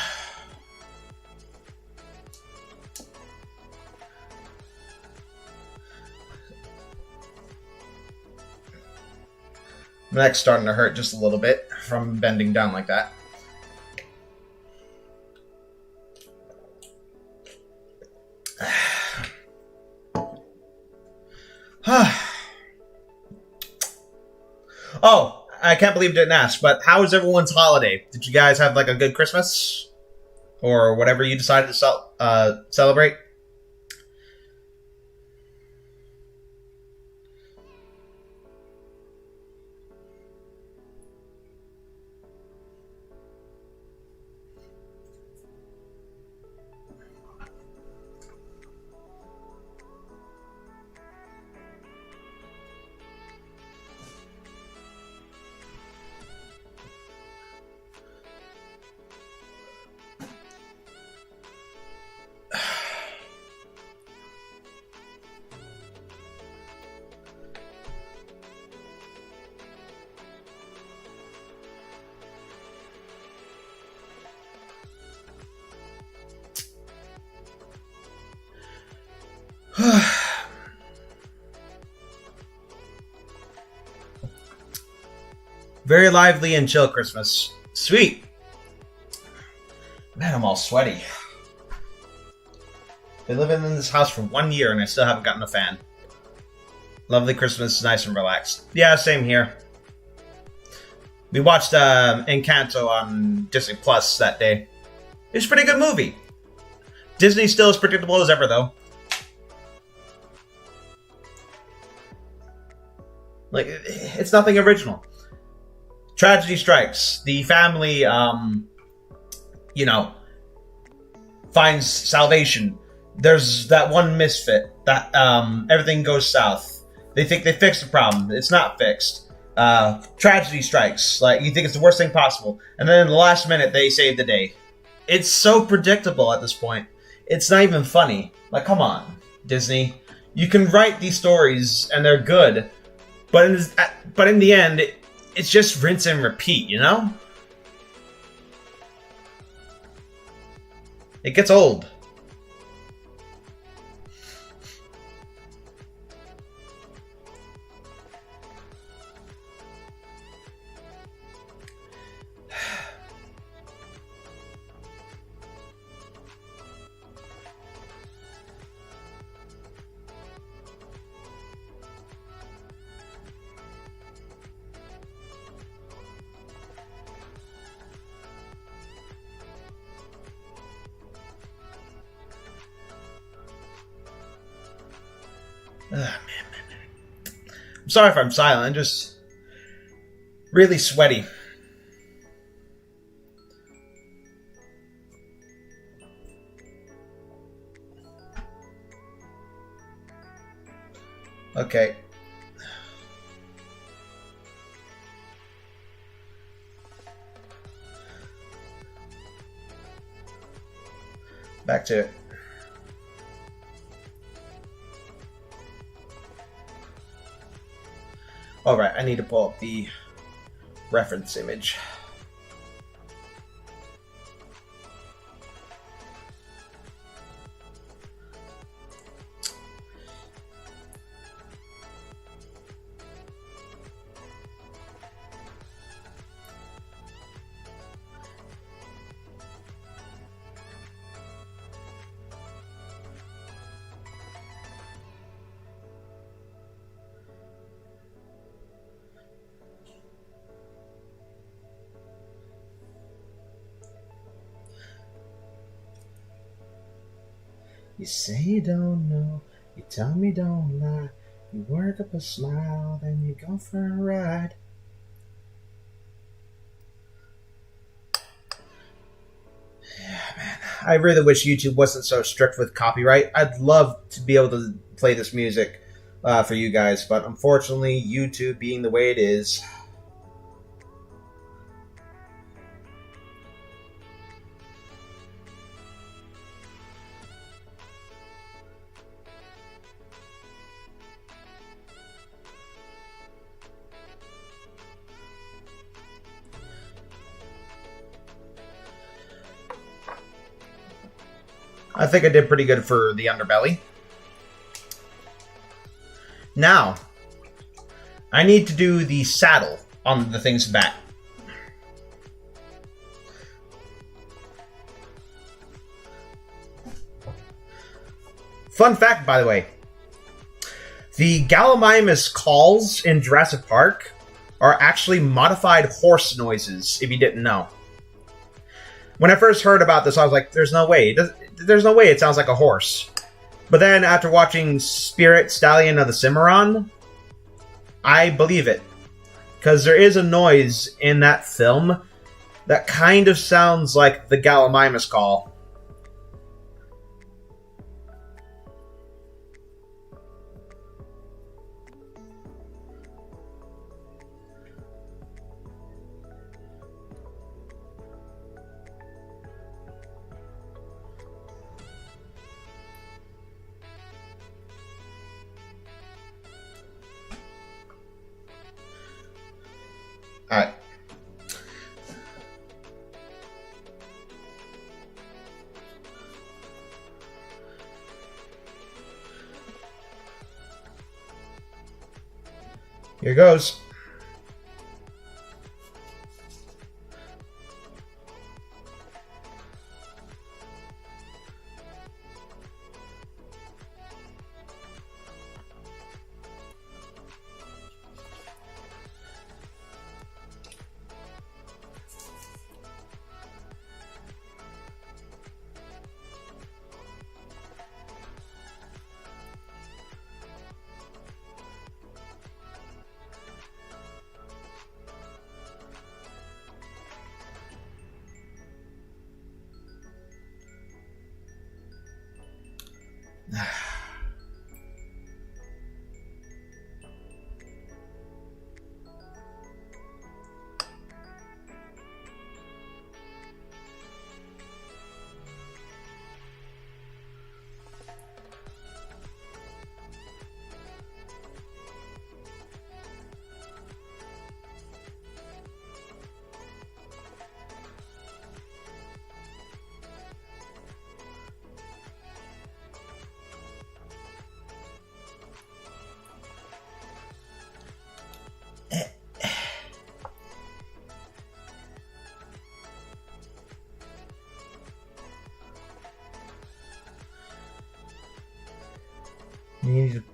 neck's starting to hurt just a little bit from bending down like that. Oh, I can't believe I didn't ask, but how was everyone's holiday? Did you guys have like a good Christmas? Or whatever you decided to celebrate? Very lively and chill Christmas. Sweet. Man, I'm all sweaty. Been living in this house for 1 year and I still haven't gotten a fan. Lovely Christmas, nice and relaxed. Yeah, same here. We watched Encanto on Disney Plus that day. It was a pretty good movie. Disney's still as predictable as ever, though. Like, it's nothing original. Tragedy strikes. The family, finds salvation. There's that one misfit that everything goes south. They think they fixed the problem. It's not fixed. Tragedy strikes. Like, you think it's the worst thing possible. And then in the last minute, they save the day. It's so predictable at this point. It's not even funny. Like, come on, Disney. You can write these stories, and they're good. But in the end, it's just rinse and repeat, you know? It gets old. Man. I'm sorry if I'm silent. I'm just really sweaty. Okay. Back to it. Alright, I need to pull up the reference image. You say you don't know, you tell me don't lie, you work up a smile, then you go for a ride. Yeah, man. I really wish YouTube wasn't so strict with copyright. I'd love to be able to play this music for you guys, but unfortunately, YouTube being the way it is. I think I did pretty good for the underbelly. Now, I need to do the saddle on the thing's back. Fun fact, by the way. The Gallimimus calls in Jurassic Park are actually modified horse noises, if you didn't know. When I first heard about this, I was like, there's no way. There's no way it sounds like a horse. But then after watching Spirit Stallion of the Cimarron, I believe it. Because there is a noise in that film that kind of sounds like the Gallimimus call. Alright. Here goes.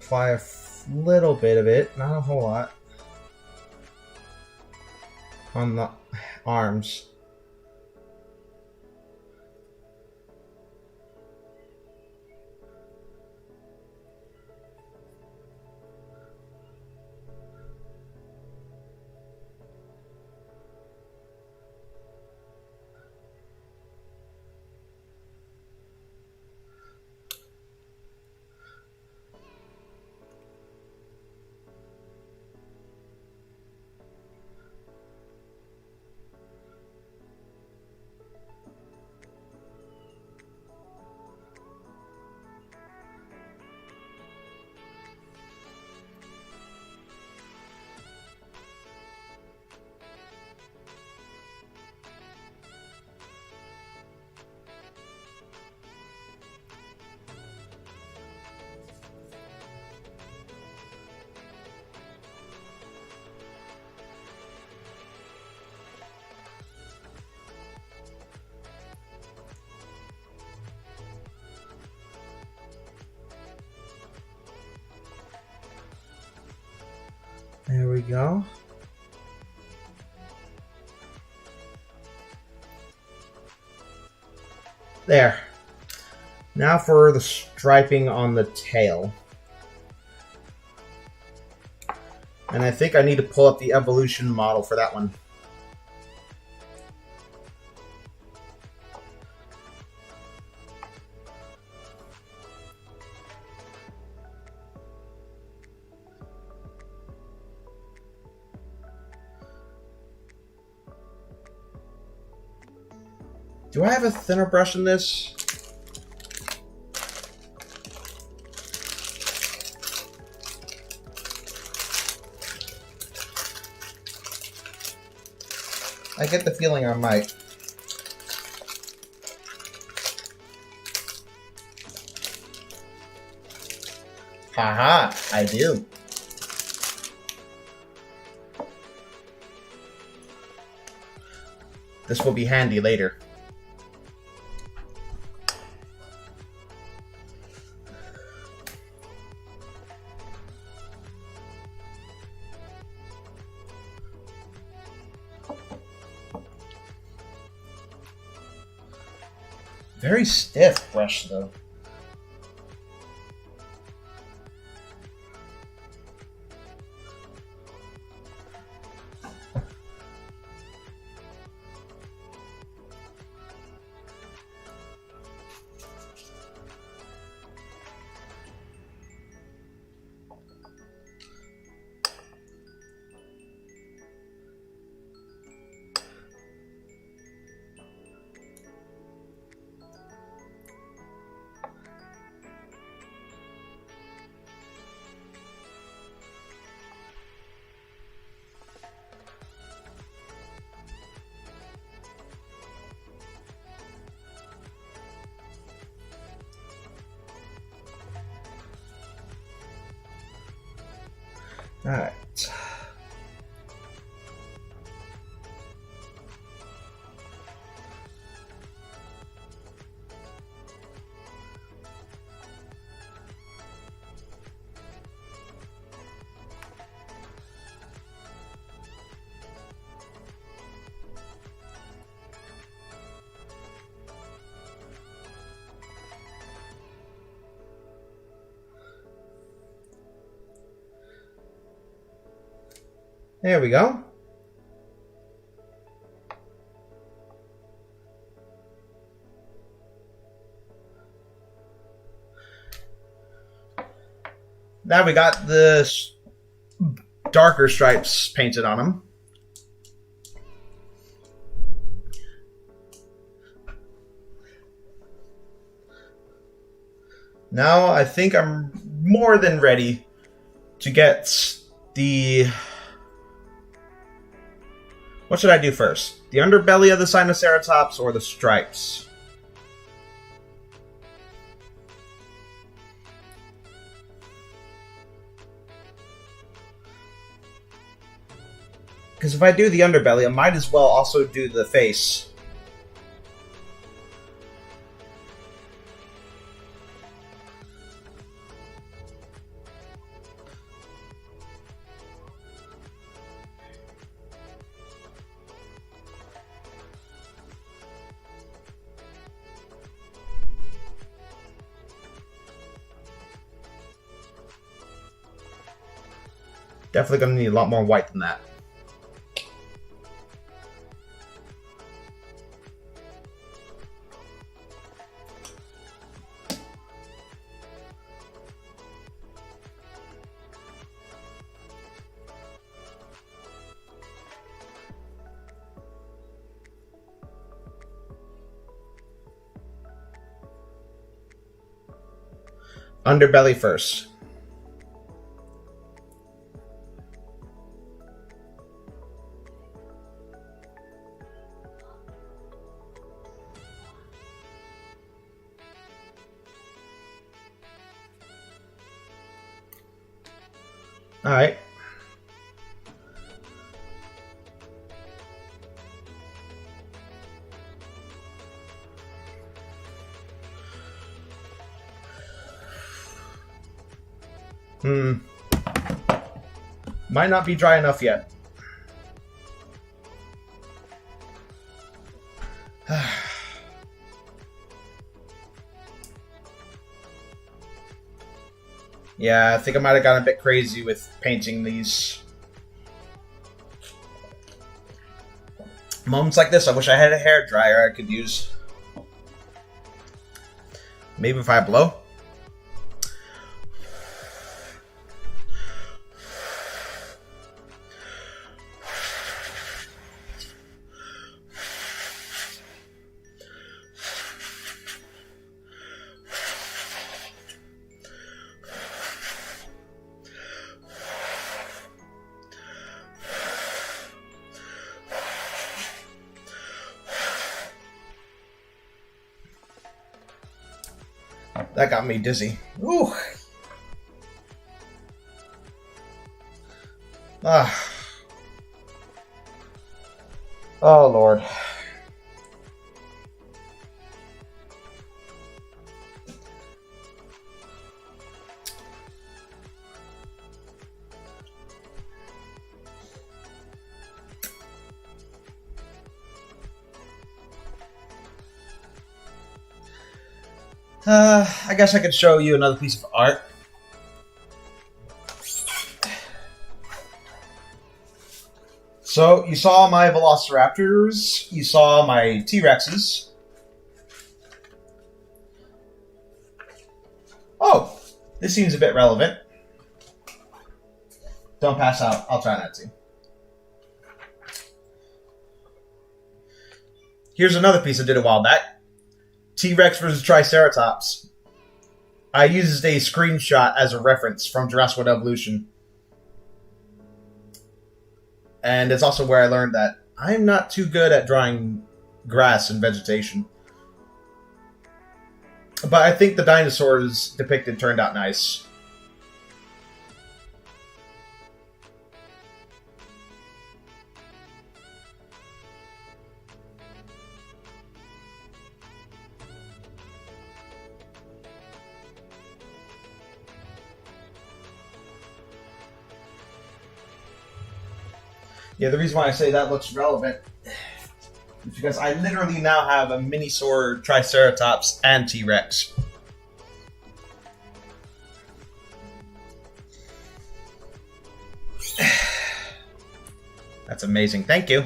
apply a little bit of it, not a whole lot, on the arms. There we go. There. Now for the striping on the tail. And I think I need to pull up the evolution model for that one. Do I have a thinner brush in this? I get the feeling I might. Haha, I do. This will be handy later. Very stiff brush, though. All right. There we go. Now we got the darker stripes painted on them. Now I think I'm more than ready to get the... What should I do first? The underbelly of the Sinoceratops or the stripes? Because if I do the underbelly, I might as well also do the face. Definitely going to need a lot more white than that. Underbelly first. All right. Might not be dry enough yet. Yeah, I think I might have gotten a bit crazy with painting these. Moments like this, I wish I had a hairdryer I could use. Maybe if I blow. That got me dizzy. Ooh. Ah. Oh, Lord. I guess I could show you another piece of art. So, you saw my Velociraptors, you saw my T-Rexes. Oh, this seems a bit relevant. Don't pass out, I'll try not to. Here's another piece I did a while back. T-Rex versus Triceratops. I used a screenshot as a reference from Jurassic World Evolution. And it's also where I learned that I'm not too good at drawing grass and vegetation. But I think the dinosaurs depicted turned out nice. Yeah, the reason why I say that looks relevant is because I literally now have a MINISAUR, Triceratops, and T-Rex. That's amazing. Thank you.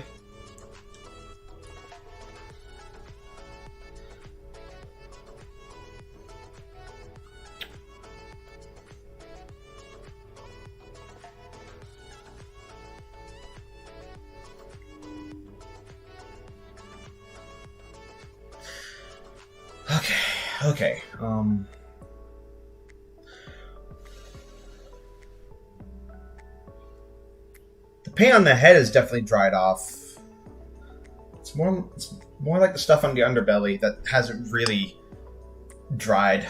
Okay. The paint on the head is definitely dried off. It's more like the stuff on the underbelly that hasn't really dried.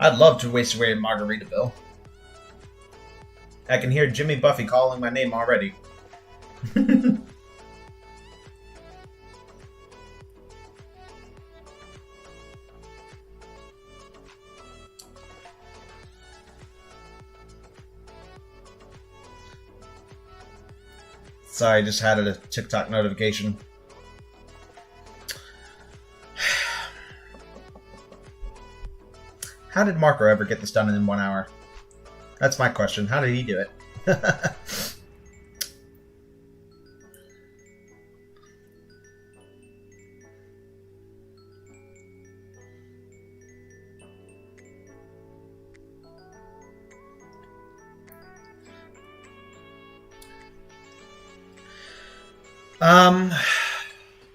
I'd love to waste away in Margaritaville. I can hear Jimmy Buffy calling my name already. Sorry, I just had a TikTok notification. How did Marco ever get this done in 1 hour? That's my question. How did he do it?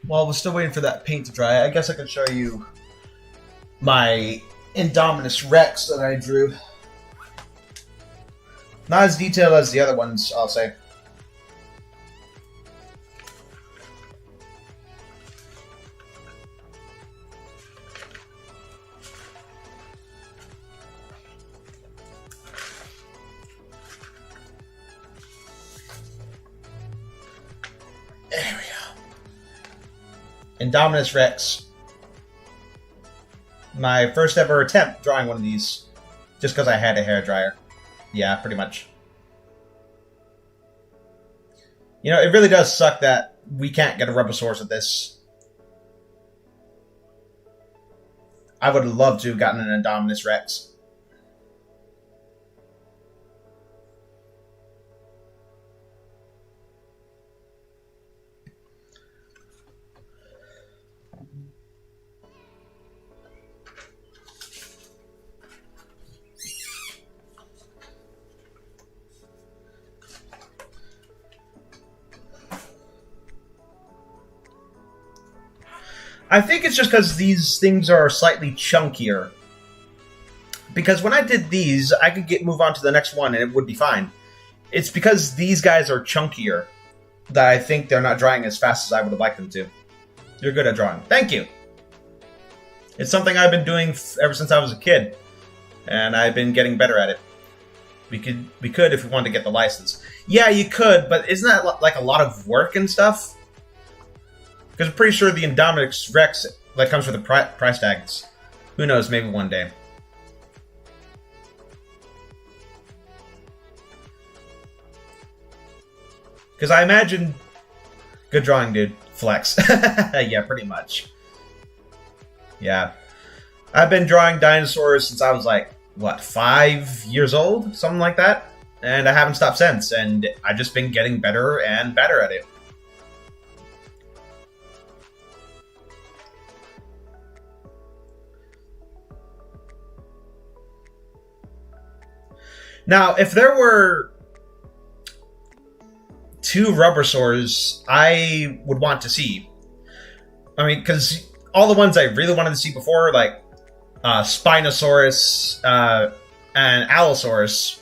Well, we're still waiting for that paint to dry. I guess I could show you my Indominus Rex that I drew. Not as detailed as the other ones, I'll say. There we go. Indominus Rex. My first ever attempt drawing one of these, just because I had a hairdryer. Yeah, pretty much. You know, it really does suck that we can't get a Rubbersaurus with this. I would love to have gotten an Indominus Rex. I think it's just because these things are slightly chunkier. Because when I did these, I could move on to the next one and it would be fine. It's because these guys are chunkier that I think they're not drying as fast as I would have liked them to. You're good at drawing. Thank you! It's something I've been doing ever since I was a kid. And I've been getting better at it. We could if we wanted to get the license. Yeah, you could, but isn't that like a lot of work and stuff? Because I'm pretty sure the Indominus Rex that comes with the price tags. Who knows, maybe one day. Because I imagine... Good drawing, dude. Flex. Yeah, pretty much. Yeah. I've been drawing dinosaurs since I was like, what, 5 years old? Something like that? And I haven't stopped since. And I've just been getting better and better at it. Now, if there were 2 Rubbersaurs I would want to see, I mean, because all the ones I really wanted to see before, like Spinosaurus and Allosaurus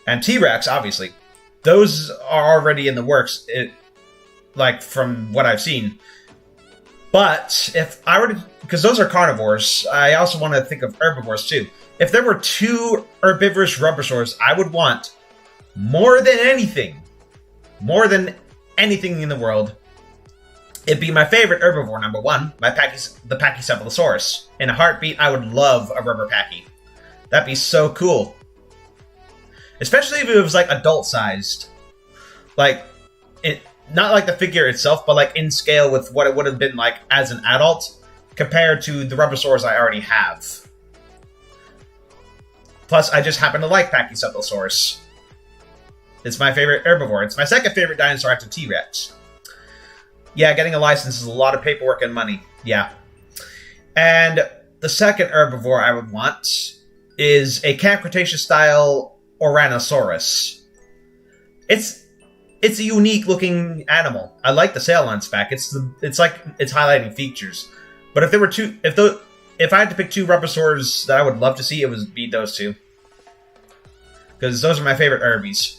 and T-Rex, obviously, those are already in the works, like from what I've seen. But if I were to, because those are carnivores, I also want to think of herbivores too. If there were 2 herbivorous Rubbersaurs, I would want more than anything in the world, it'd be my favorite herbivore, number 1, the Pachycephalosaurus. In a heartbeat, I would love a rubber Pachy. That'd be so cool. Especially if it was like adult-sized. Like, not like the figure itself, but like in scale with what it would have been like as an adult compared to the Rubbersaurs I already have. Plus, I just happen to like Pachycephalosaurus. It's my favorite herbivore. It's my second favorite dinosaur after T-Rex. Yeah, getting a license is a lot of paperwork and money. Yeah. And the second herbivore I would want is a Camp Cretaceous-style Oranosaurus. It's a unique-looking animal. I like the sail on its back. It's like it's highlighting features. But if there were 2, if I had to pick 2 Rubbersaurs that I would love to see, it would be those 2. Because those are my favorite Herbies.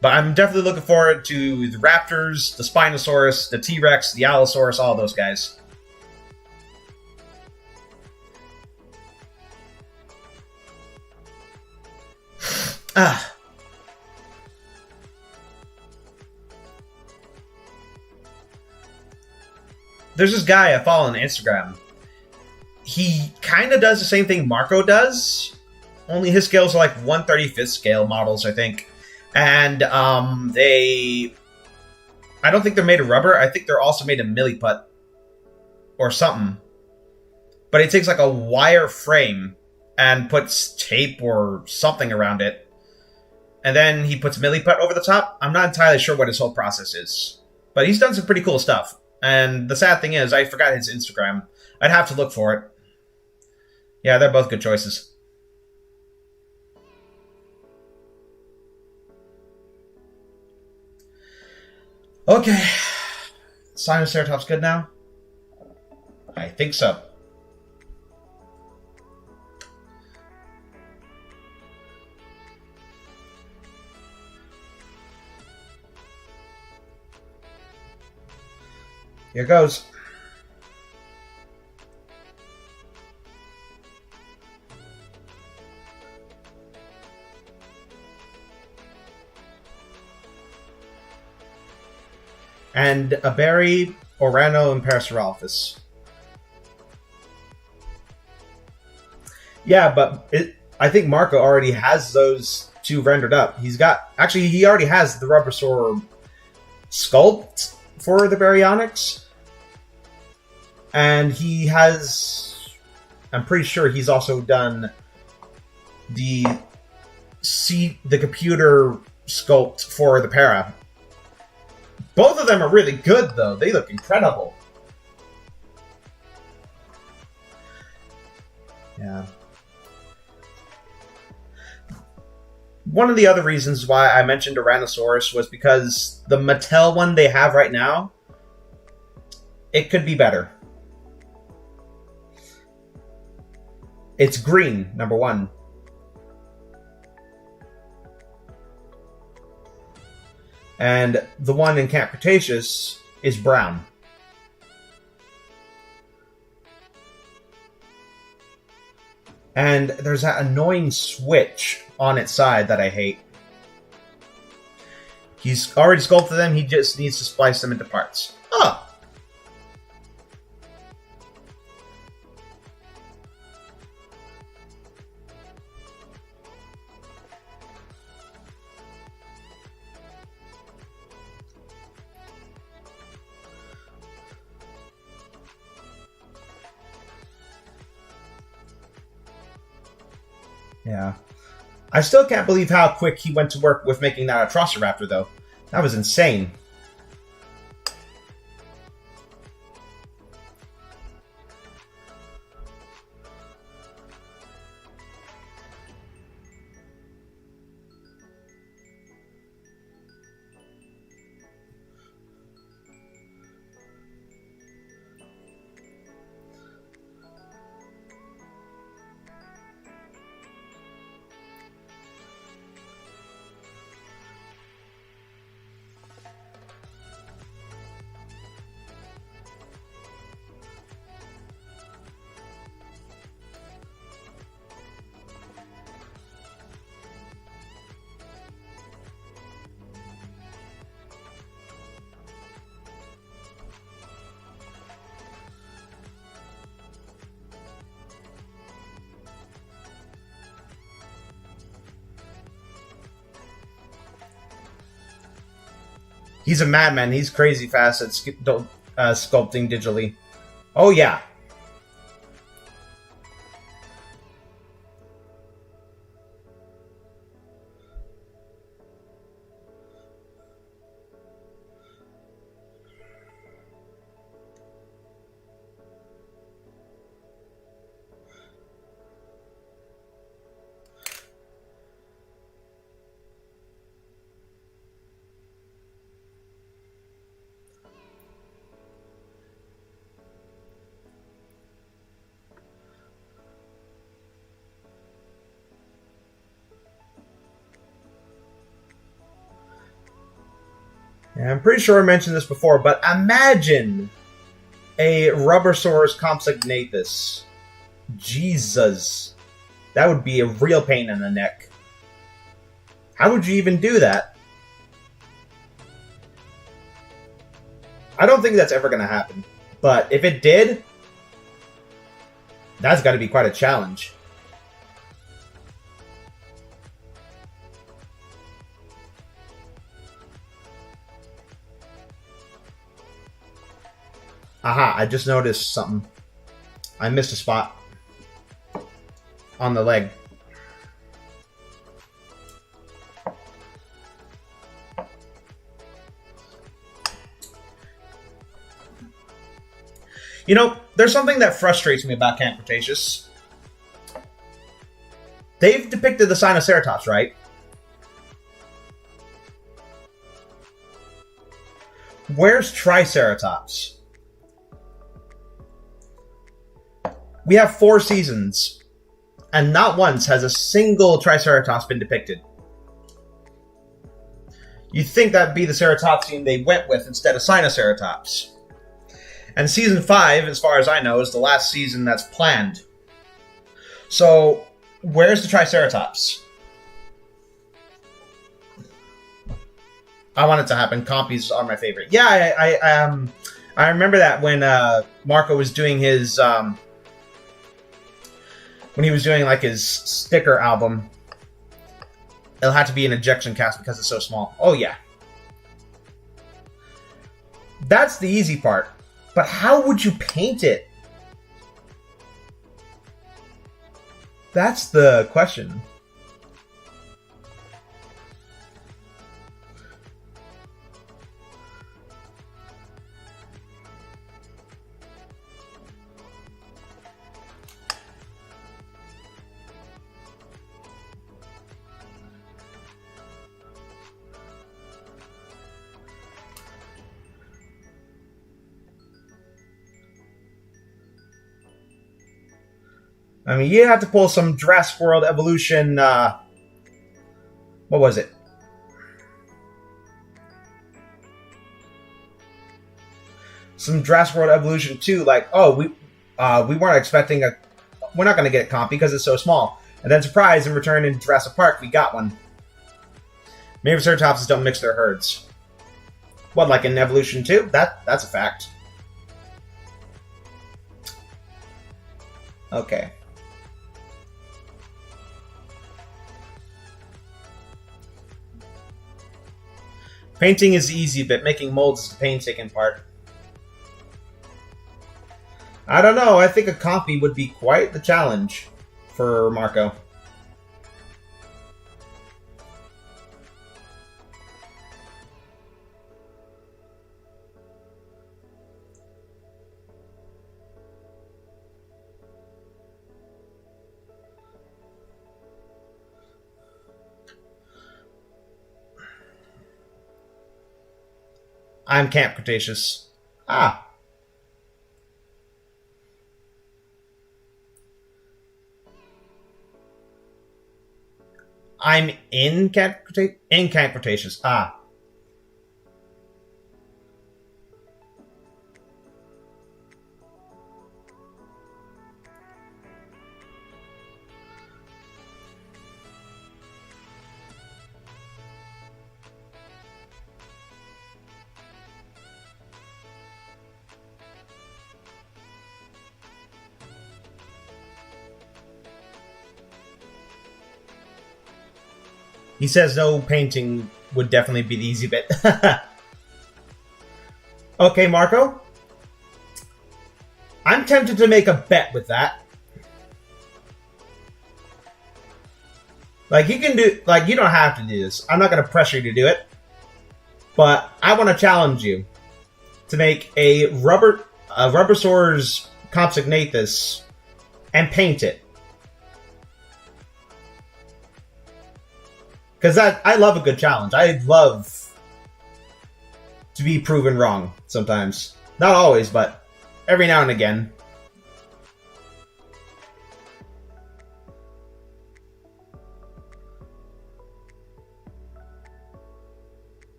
But I'm definitely looking forward to the Raptors, the Spinosaurus, the T-Rex, the Allosaurus, all those guys. There's this guy I follow on Instagram. He kind of does the same thing Marco does, only his scales are like 1/35th scale models, I think. And I don't think they're made of rubber. I think they're also made of milliput or something. But he takes like a wire frame and puts tape or something around it. And then he puts milliput over the top. I'm not entirely sure what his whole process is. But he's done some pretty cool stuff. And the sad thing is, I forgot his Instagram. I'd have to look for it. Yeah, they're both good choices. Okay. Sinoceratops good now? I think so. Here goes. And a berry, Orano, and Parasaurolophus. Yeah, but I think Marco already has those two rendered up. He already has the Rubbersaur sculpt for the Baryonyx. And he has... I'm pretty sure he's also done the computer sculpt for the Para. Both of them are really good, though. They look incredible. Yeah. One of the other reasons why I mentioned Tyrannosaurus was because the Mattel one they have right now, it could be better. It's green, number one. And the one in Camp Cretaceous is brown. And there's that annoying switch on its side that I hate. He's already sculpted them, he just needs to splice them into parts. Oh! Yeah. I still can't believe how quick he went to work with making that a Triceratops, though. That was insane. He's a madman. He's crazy fast at sculpting digitally. Oh, yeah. Yeah, I'm pretty sure I mentioned this before, but imagine a Rubbersaurus compsognathus. Jesus. That would be a real pain in the neck. How would you even do that? I don't think that's ever going to happen. But if it did, that's got to be quite a challenge. Aha, I just noticed something. I missed a spot on the leg. You know, there's something that frustrates me about Camp Cretaceous. They've depicted the Sinoceratops, right? Where's Triceratops? We have 4 seasons, and not once has a single Triceratops been depicted. You'd think that'd be the Ceratopsian they went with instead of Sinoceratops. And season 5, as far as I know, is the last season that's planned. So, where's the Triceratops? I want it to happen. Compies are my favorite. Yeah, I remember that when Marco was doing his when he was doing like his sticker album. It'll have to be an ejection cast because it's so small. Oh yeah, that's the easy part. But how would you paint it? That's the question. I mean, you have to pull some Jurassic World Evolution, what was it? Some Jurassic World Evolution 2, like, oh, we weren't expecting we're not going to get a comp because it's so small. And then, surprise, in return in Jurassic Park, we got one. Maybe Ceratopses don't mix their herds. What, like in Evolution 2? That's a fact. Okay. Painting is the easy bit. Making molds is the painstaking part. I don't know. I think a compy would be quite the challenge for Marco. I'm Camp Cretaceous. Ah. I'm in Camp Cretaceous. Ah. He says no painting would definitely be the easy bit. Okay, Marco. I'm tempted to make a bet with that. Like, you can do... Like, you don't have to do this. I'm not going to pressure you to do it. But I want to challenge you to make a Rubbersaurus compsognathus and paint it. Because I love a good challenge. I love to be proven wrong sometimes. Not always, but every now and again.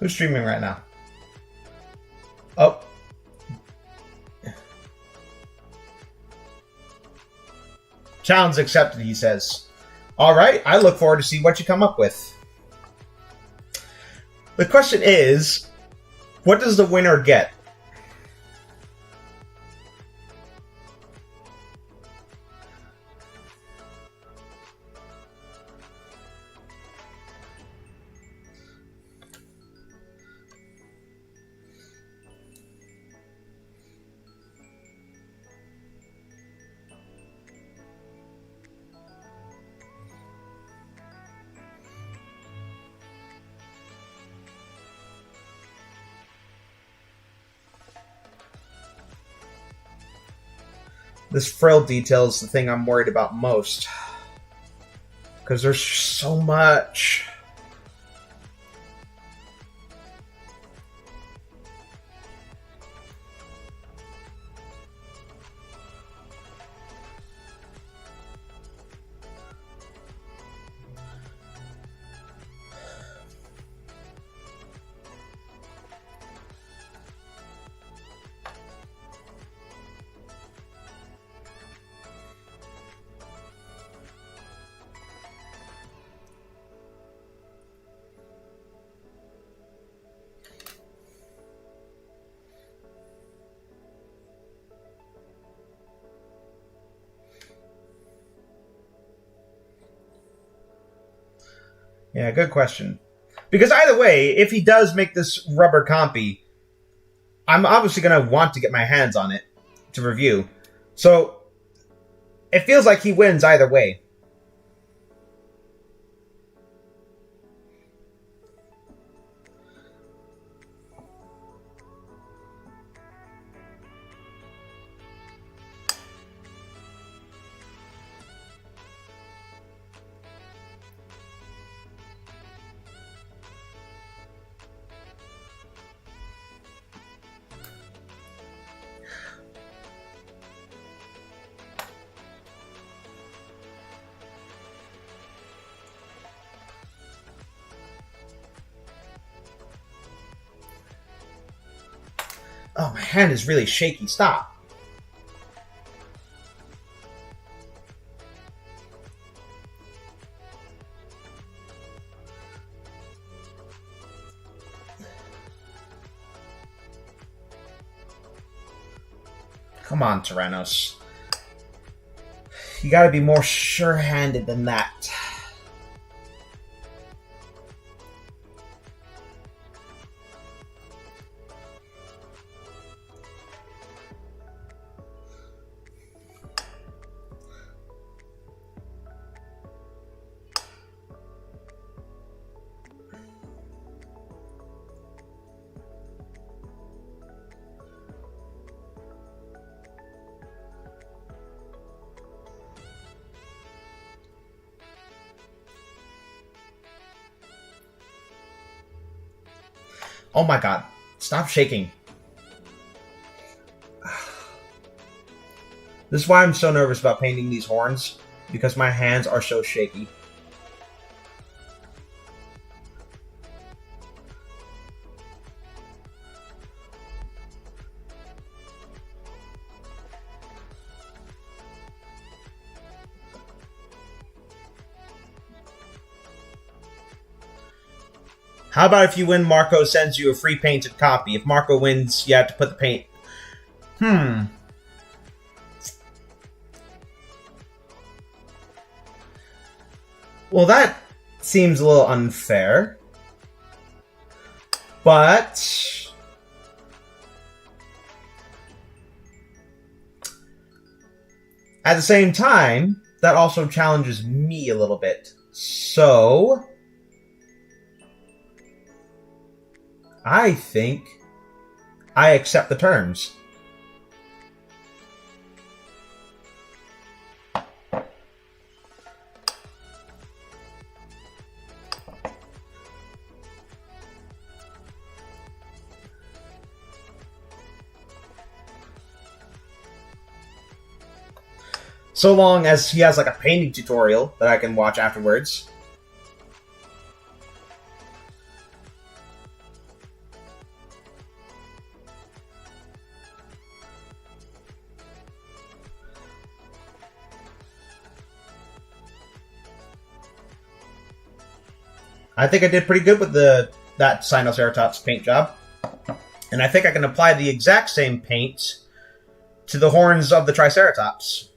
Who's streaming right now? Oh. Challenge accepted, he says. All right, I look forward to see what you come up with. The question is, what does the winner get? This frill detail is the thing I'm worried about most. Because there's so much. Yeah, good question. Because either way, if he does make this rubber compy, I'm obviously going to want to get my hands on it to review. So, it feels like he wins either way. Oh, my hand is really shaky. Stop. Come on, Tyrannos. You gotta be more sure-handed than that. Oh my god. Stop shaking. This is why I'm so nervous about painting these horns. Because my hands are so shaky. How about if you win, Marco sends you a free painted copy? If Marco wins, you have to put the paint... Well, that seems a little unfair. But... at the same time, that also challenges me a little bit. So... I think I accept the terms. So long as he has like a painting tutorial that I can watch afterwards. I think I did pretty good with that Sinoceratops paint job. And I think I can apply the exact same paint to the horns of the Triceratops.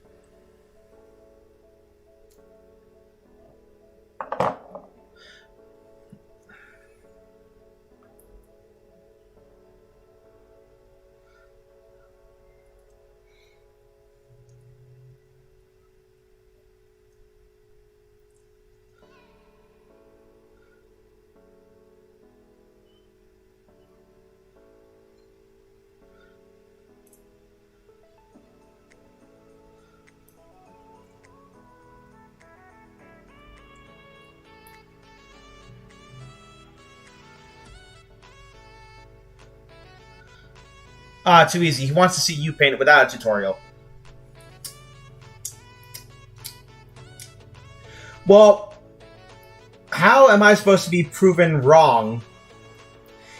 Too easy. He wants to see you paint it without a tutorial. Well, how am I supposed to be proven wrong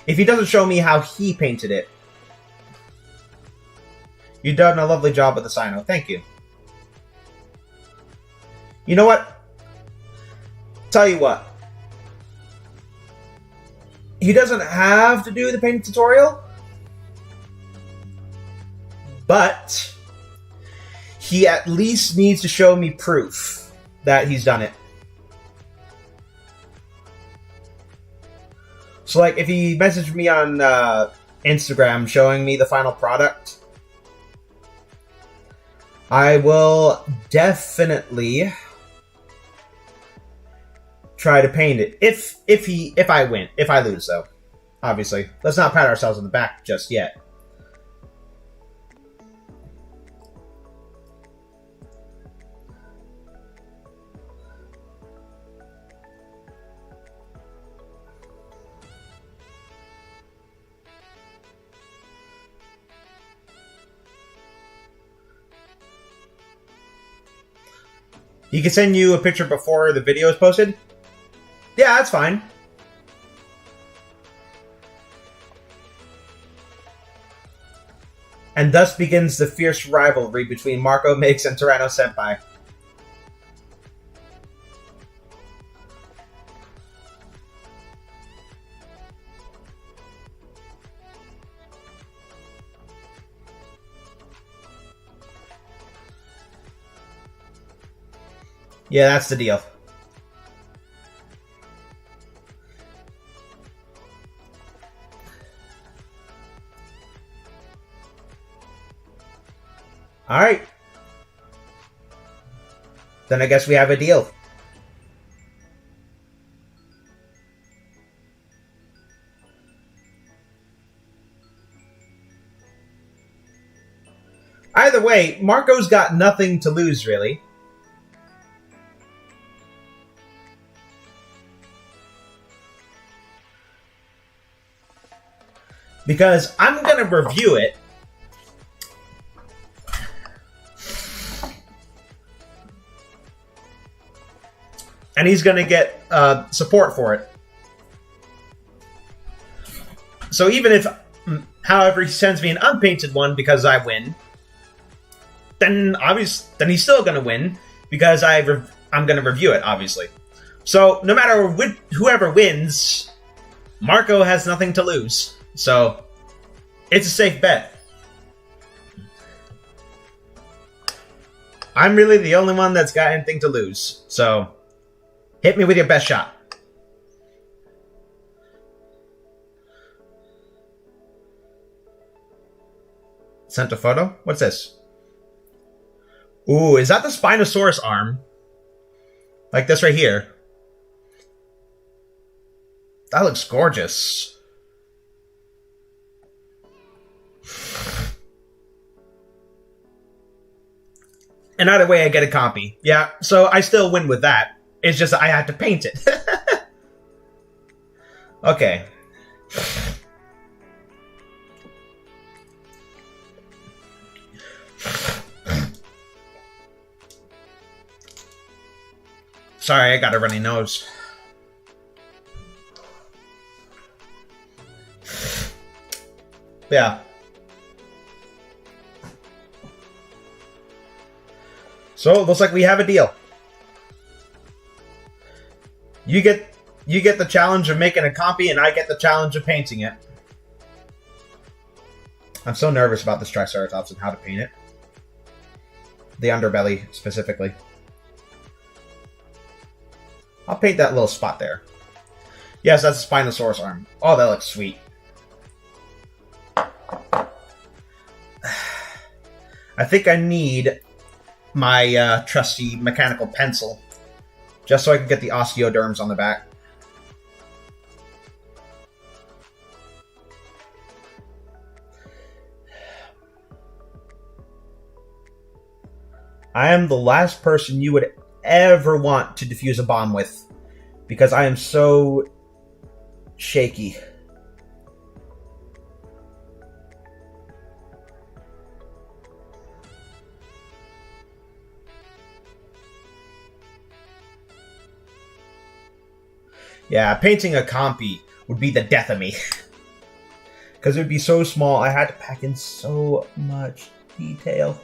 if he doesn't show me how he painted it? You've done a lovely job with the Sino. Thank you. You know what? Tell you what. He doesn't have to do the painting tutorial, but he at least needs to show me proof that he's done it. So, like, if he messaged me on Instagram showing me the final product, I will definitely try to paint it. If I win. If I lose, though. Obviously. Let's not pat ourselves on the back just yet. He can send you a picture before the video is posted? Yeah, that's fine. And thus begins the fierce rivalry between Marco Mix and Tyranno Senpai. Yeah, that's the deal. Alright. Then I guess we have a deal. Either way, Marco's got nothing to lose, really. Because I'm going to review it. And he's going to get support for it. So even if, however, he sends me an unpainted one because I win, then he's still going to win because I'm going to review it, obviously. So no matter whoever wins, Marco has nothing to lose. So, it's a safe bet. I'm really the only one that's got anything to lose. So, hit me with your best shot. Sent a photo? What's this? Ooh, is that the Spinosaurus arm? Like this right here. That looks gorgeous. And either way, I get a copy. Yeah, so I still win with that. It's just I had to paint it. Okay. Sorry, I got a runny nose. Yeah. So, it looks like we have a deal. You get You get the challenge of making a copy, and I get the challenge of painting it. I'm so nervous about this Triceratops and how to paint it. The underbelly, specifically. I'll paint that little spot there. Yes, that's a Spinosaurus arm. Oh, that looks sweet. I think I need my trusty mechanical pencil, just so I can get the osteoderms on the back. I am the last person you would ever want to defuse a bomb with, because I am so shaky. Yeah, painting a compy would be the death of me. Because it would be so small, I had to pack in so much detail.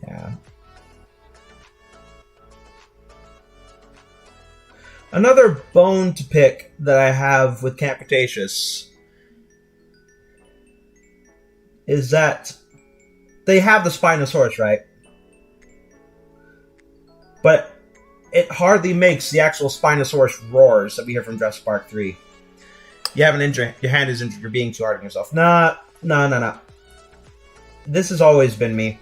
Yeah. Another bone to pick that I have with Camp Cretaceous is that they have the Spinosaurus, right? But it hardly makes the actual Spinosaurus roars that we hear from Jurassic Park 3. You have an injury, your hand is injured, you're being too hard on yourself. Nah. This has always been me.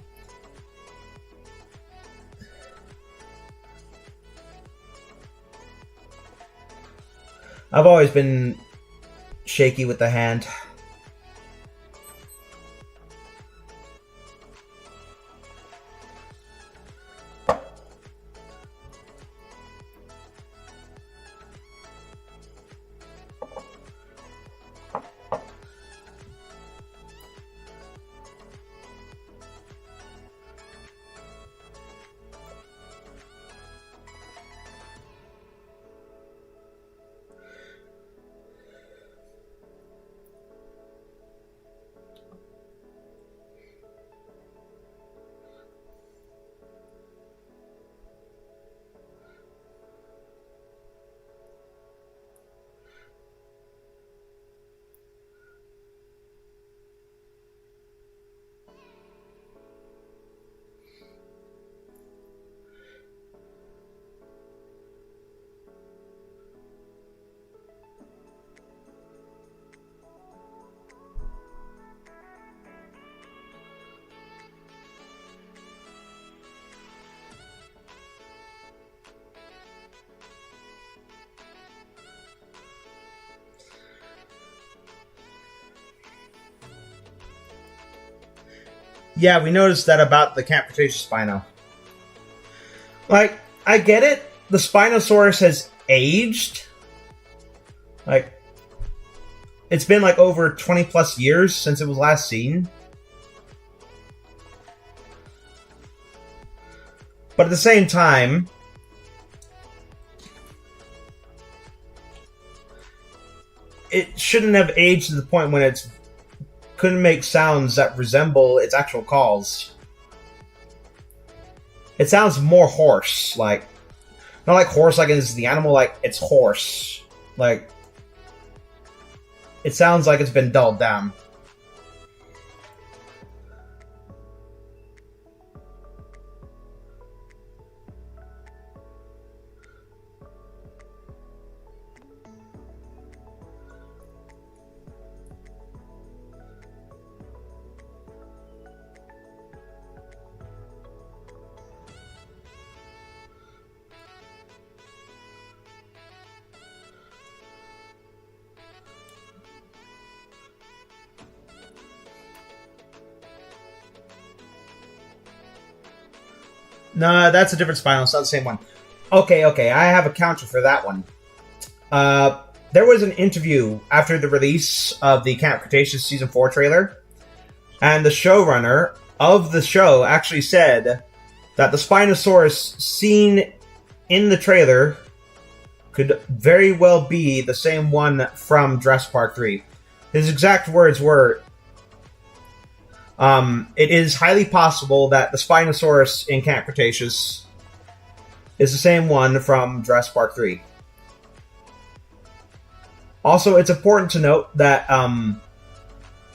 I've always been shaky with the hand. Yeah, we noticed that about the Camp Cretaceous Spino. Like, I get it. The Spinosaurus has aged. Like, it's been like over 20 plus years since it was last seen. But at the same time, it shouldn't have aged to the point when it's couldn't make sounds that resemble its actual calls. It sounds more hoarse, like not like horse like it's the animal, like it's hoarse. Like it sounds like it's been dulled down. No, that's a different Spino. It's not the same one. Okay, I have a counter for that one. There was an interview after the release of the Camp Cretaceous Season 4 trailer, and the showrunner of the show actually said that the Spinosaurus seen in the trailer could very well be the same one from Jurassic Park 3. His exact words were, it is highly possible that the Spinosaurus in Camp Cretaceous is the same one from Jurassic Park 3. Also, it's important to note that,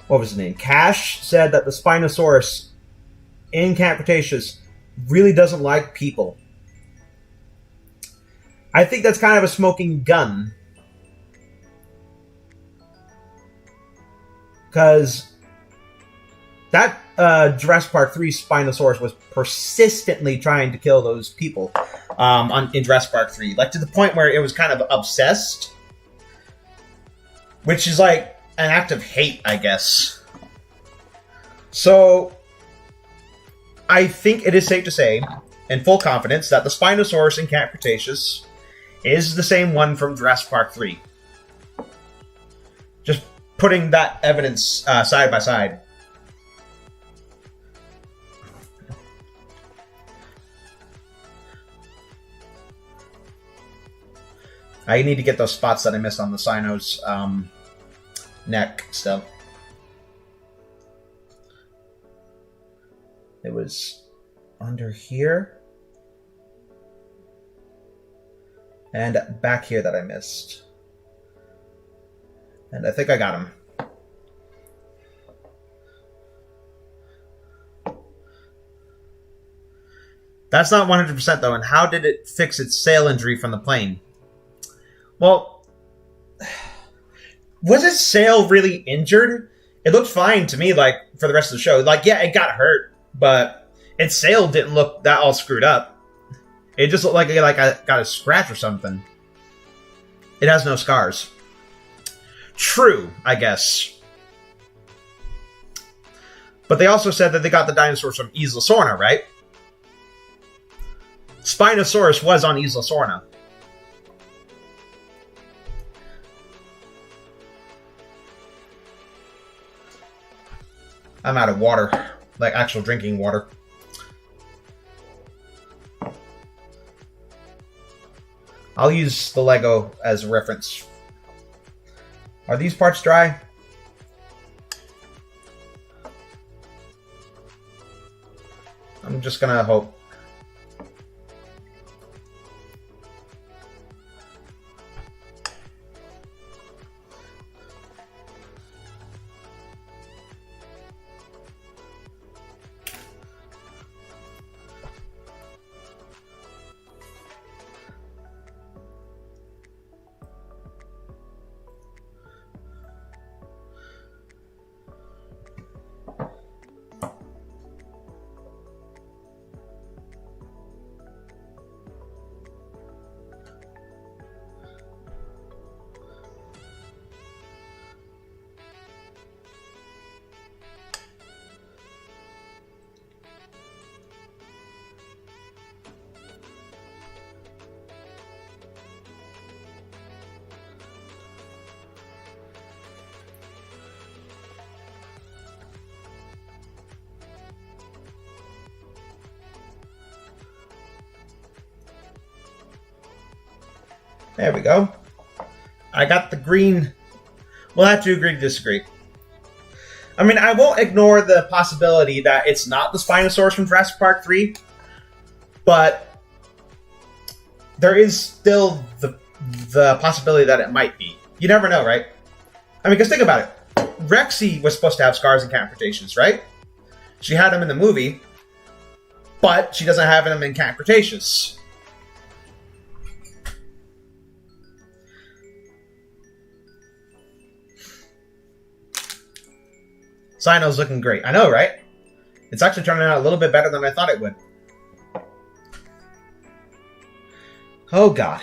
what was his name? Cash said that the Spinosaurus in Camp Cretaceous really doesn't like people. I think that's kind of a smoking gun. Because that Jurassic Park 3 Spinosaurus was persistently trying to kill those people in Jurassic Park 3. Like, to the point where it was kind of obsessed. Which is like an act of hate, I guess. So, I think it is safe to say, in full confidence, that the Spinosaurus in Camp Cretaceous is the same one from Jurassic Park 3. Just putting that evidence side by side. I need to get those spots that I missed on the Sino's neck still. It was under here. And back here that I missed. And I think I got him. That's not 100% though, and how did it fix its sail injury from the plane? Well, was its sail really injured? It looked fine to me, like, for the rest of the show. Like, yeah, it got hurt, but its sail didn't look that all screwed up. It just looked like it got a scratch or something. It has no scars. True, I guess. But they also said that they got the dinosaurs from Isla Sorna, right? Spinosaurus was on Isla Sorna. I'm out of water. Like actual drinking water. I'll use the Lego as a reference. Are these parts dry? I'm just gonna hope. There we go. I got the green. We'll have to agree to disagree. I mean, I won't ignore the possibility that it's not the Spinosaurus from Jurassic Park 3, but there is still the possibility that it might be. You never know, right? I mean, because think about it. Rexy was supposed to have scars and Camp Cretaceous, right? She had them in the movie, but she doesn't have them in Camp Cretaceous. Sino's looking great. I know, right? It's actually turning out a little bit better than I thought it would. Oh, God.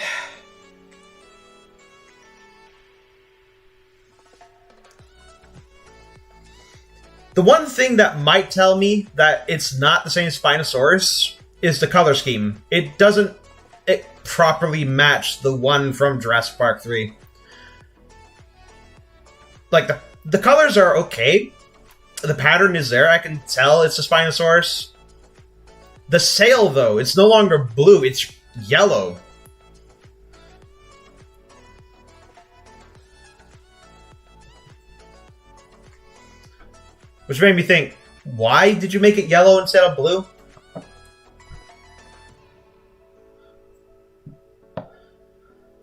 The one thing that might tell me that it's not the same Spinosaurus is the color scheme. It doesn't properly match the one from Jurassic Park 3. Like, the colors are okay. The pattern is there. I can tell it's a Spinosaurus. The sail, though, it's no longer blue. It's yellow. Which made me think, why did you make it yellow instead of blue?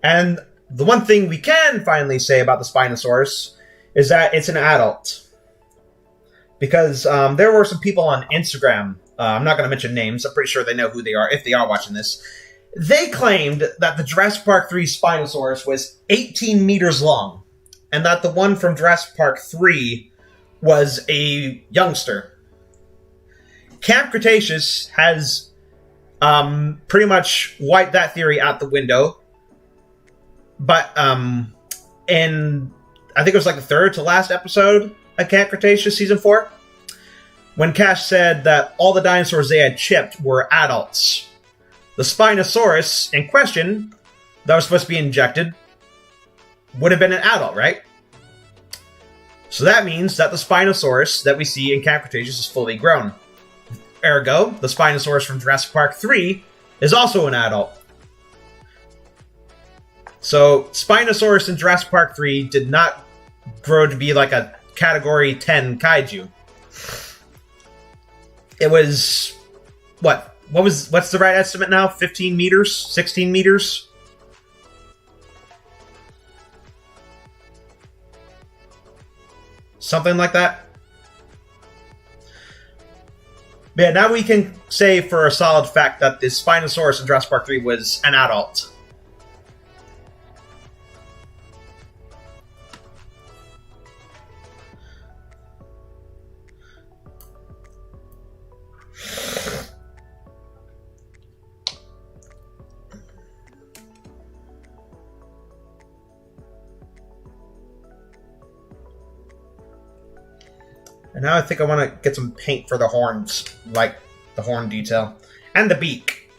And the one thing we can finally say about the Spinosaurus is that it's an adult. Because there were some people on Instagram, I'm not going to mention names, I'm pretty sure they know who they are if they are watching this. They claimed that the Jurassic Park 3 Spinosaurus was 18 meters long, and that the one from Jurassic Park 3 was a youngster. Camp Cretaceous has pretty much wiped that theory out the window. But in, I think it was like the third to last episode of Camp Cretaceous Season 4, when Cash said that all the dinosaurs they had chipped were adults. The Spinosaurus in question, that was supposed to be injected, would have been an adult, right? So that means that the Spinosaurus that we see in Camp Cretaceous is fully grown. Ergo, the Spinosaurus from Jurassic Park 3 is also an adult. So, Spinosaurus in Jurassic Park 3 did not grow to be like a Category 10 kaiju. It was, what's the right estimate now? 15 meters? 16 meters? Something like that. But yeah, now we can say for a solid fact that this Spinosaurus in Jurassic Park 3 was an adult. And now I think I want to get some paint for the horns, like the horn detail. And the beak.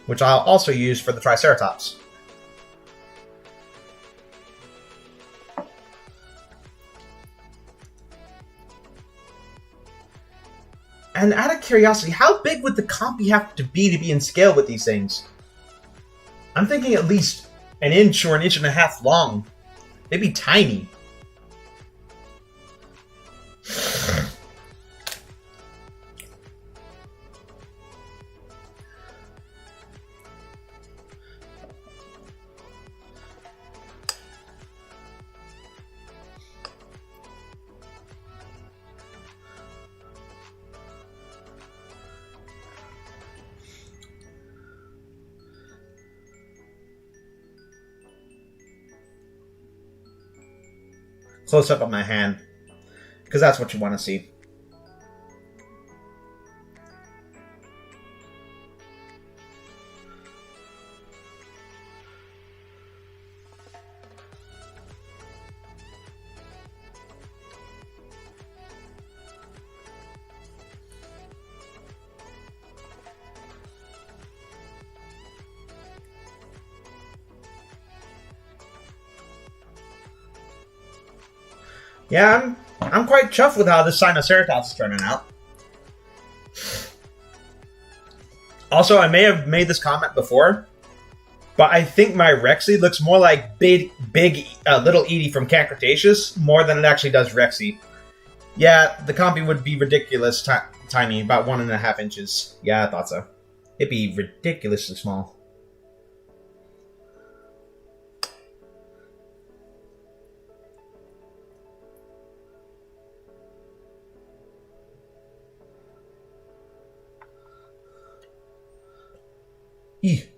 Which I'll also use for the Triceratops. And out of curiosity, how big would the compy have to be in scale with these things? I'm thinking at least an inch or an inch and a half long. They'd be tiny. Close up on my hand, because that's what you want to see. Yeah, I'm quite chuffed with how this Sinoceratops is turning out. Also, I may have made this comment before, but I think my Rexy looks more like big little Edie from Camp Cretaceous more than it actually does Rexy. Yeah, the compy would be ridiculous tiny, about 1.5 inches. Yeah, I thought so. It'd be ridiculously small. Eeh.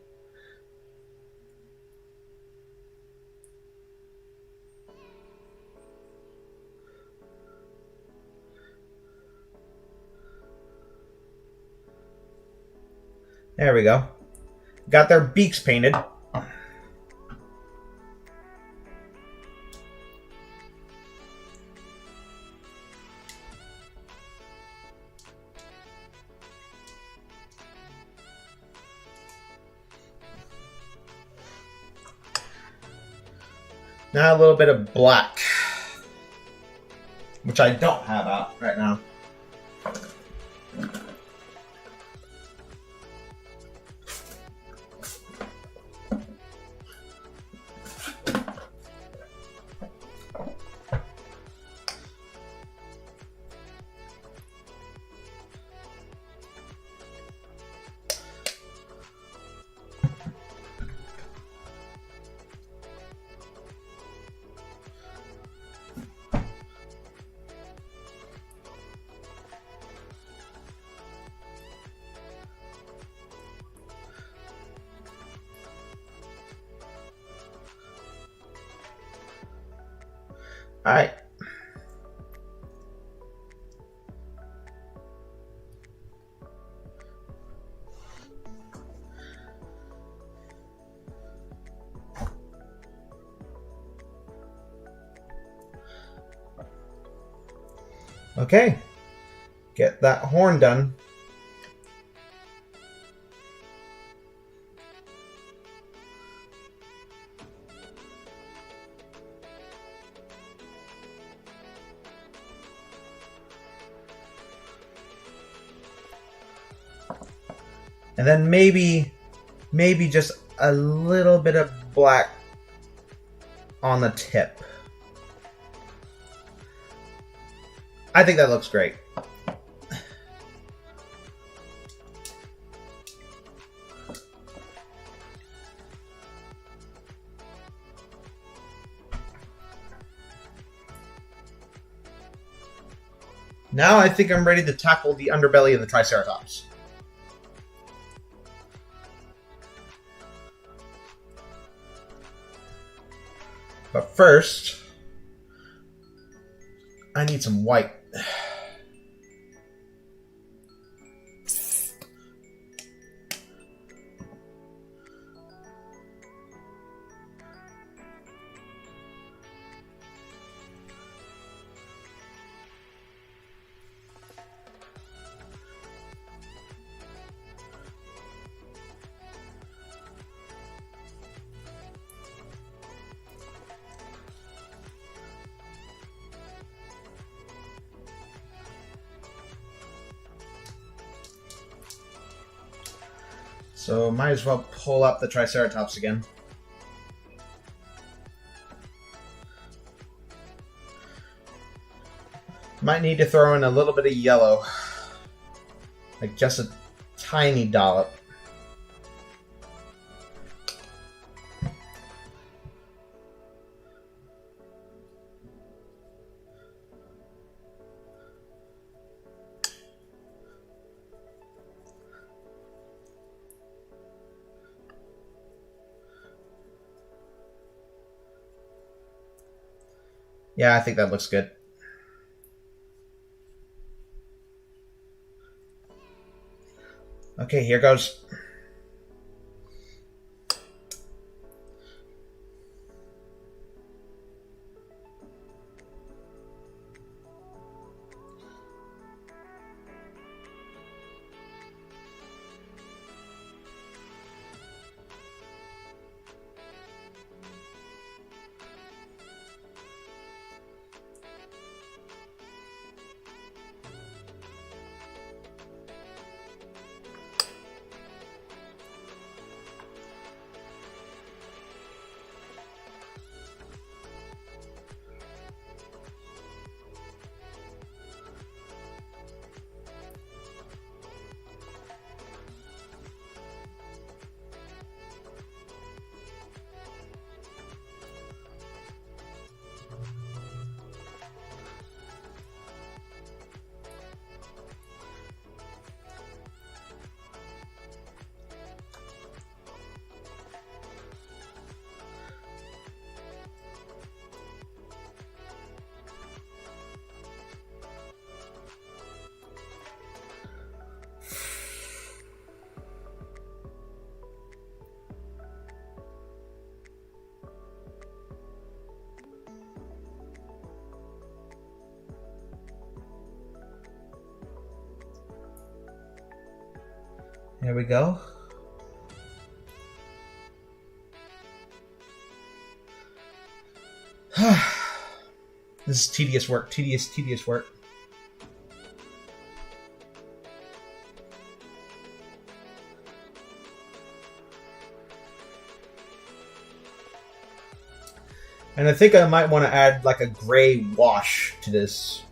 There we go. Got their beaks painted. Now a little bit of black, which I don't have out right now. All right. Okay. Get that horn done. And then maybe just a little bit of black on the tip. I think that looks great. Now I think I'm ready to tackle the underbelly of the Triceratops. But first, I need some white. So might as well pull up the Triceratops again. Might need to throw in a little bit of yellow. Like just a tiny dollop. Yeah, I think that looks good. Okay, here goes. There we go. This is tedious work. Tedious work. And I think I might want to add like a gray wash to this.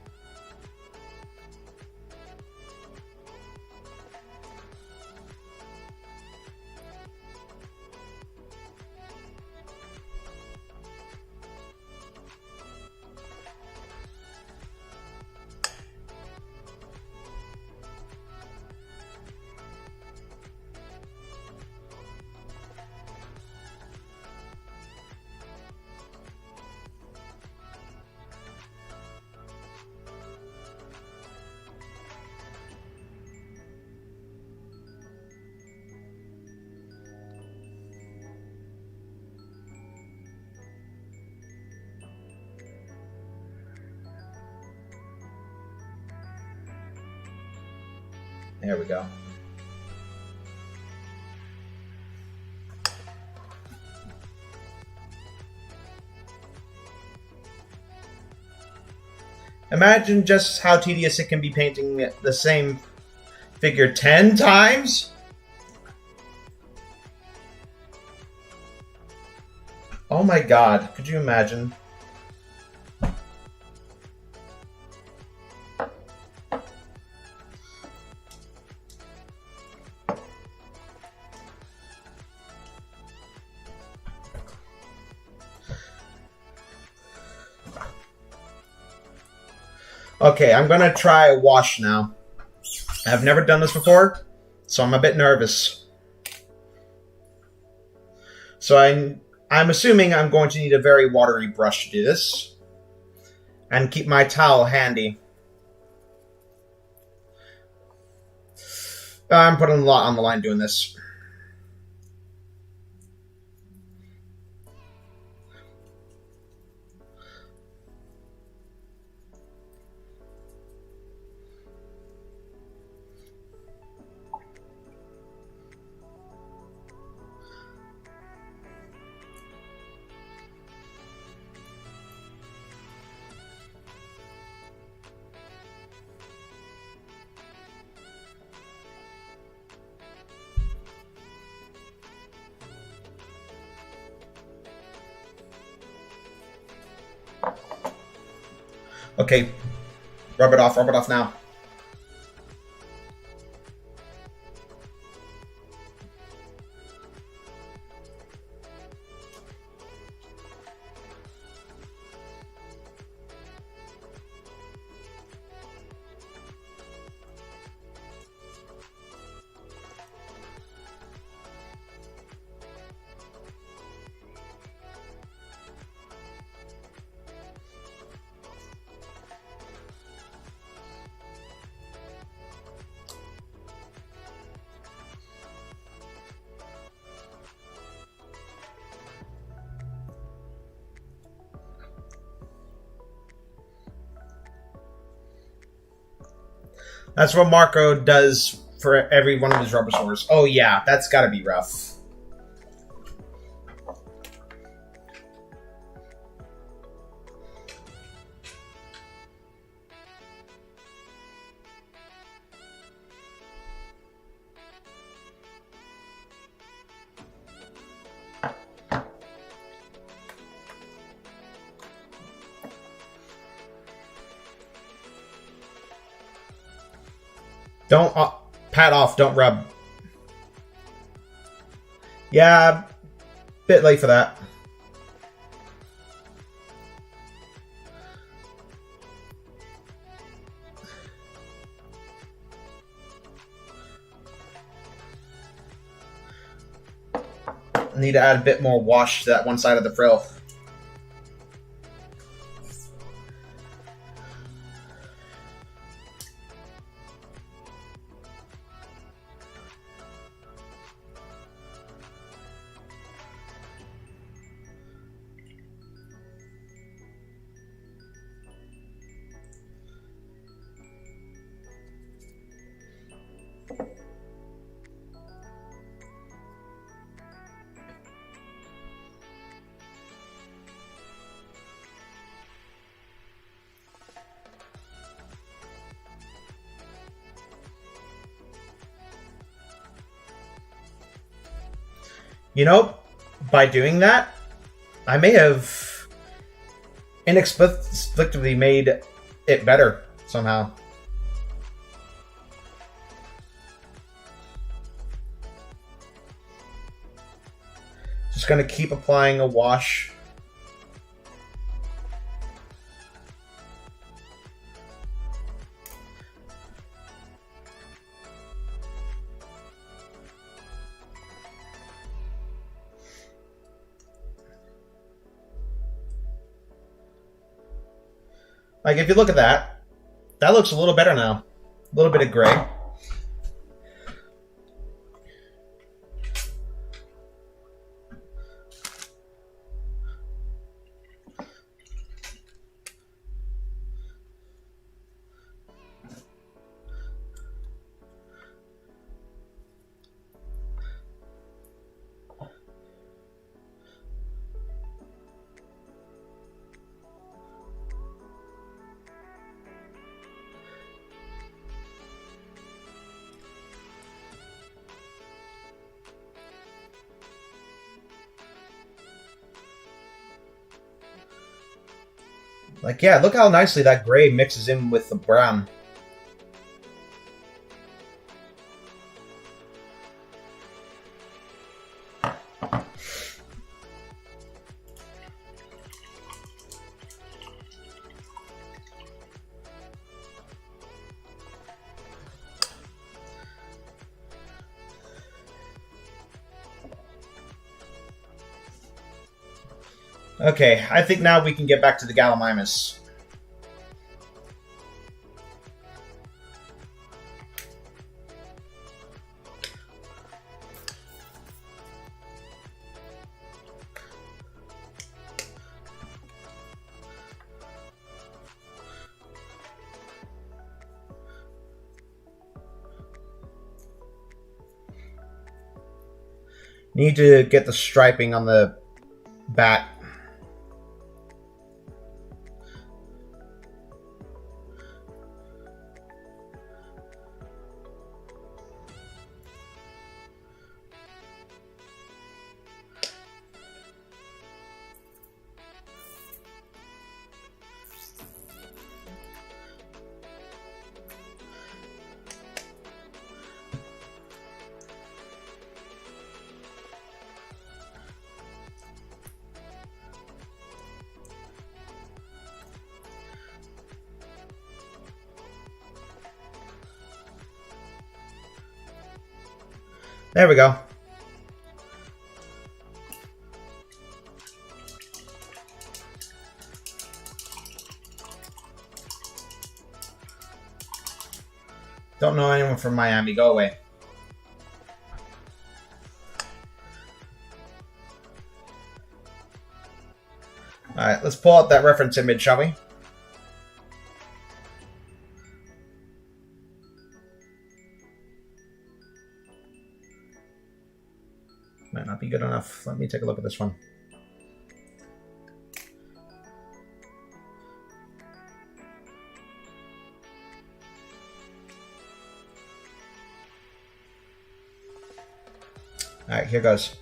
There we go. Imagine just how tedious it can be painting the same figure 10 times? Oh my god, could you imagine? Okay, I'm gonna try a wash now. I've never done this before, so I'm a bit nervous. So I'm assuming I'm going to need a very watery brush to do this. And keep my towel handy. I'm putting a lot on the line doing this. Okay, rub it off now. That's what Marco does for every one of his rubbersaurs. Oh yeah, that's gotta be rough. Don't pat off, don't rub. Yeah, bit late for that. Need to add a bit more wash to that one side of the frill. You know, by doing that, I may have inexplicably made it better somehow. Just going to keep applying a wash. Like, if you look at that, that looks a little better now. A little bit of gray. Like, yeah, look how nicely that gray mixes in with the brown. Okay, I think now we can get back to the Gallimimus. Need to get the striping on the bat. There we go. Don't know anyone from Miami. Go away. Alright, let's pull out that reference image, shall we? Might not be good enough. Let me take a look at this one. Alright, here goes.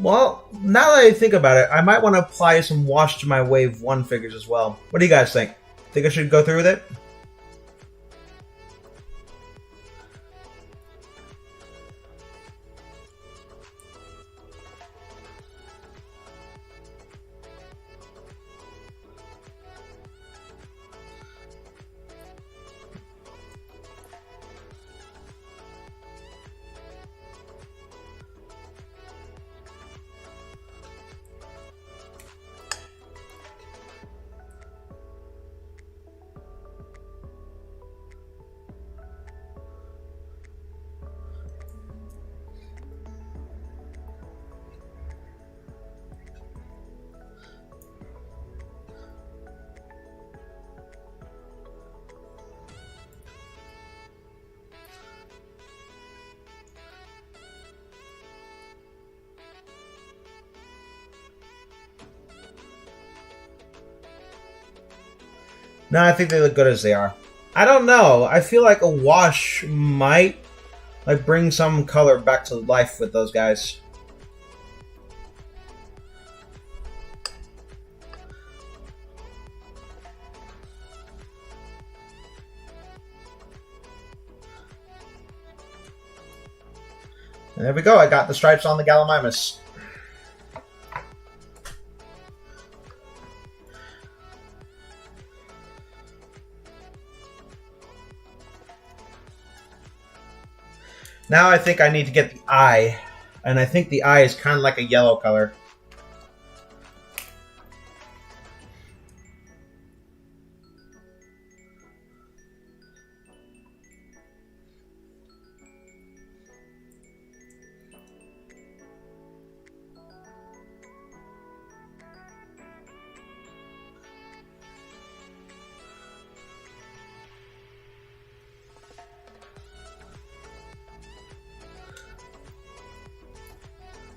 Well, now that I think about it, I might want to apply some wash to my Wave 1 figures as well. What do you guys think? Think I should go through with it? No, I think they look good as they are. I don't know. I feel like a wash might bring some color back to life with those guys. And there we go. I got the stripes on the Gallimimus. Now I think I need to get the eye. And I think the eye is kind of like a yellow color.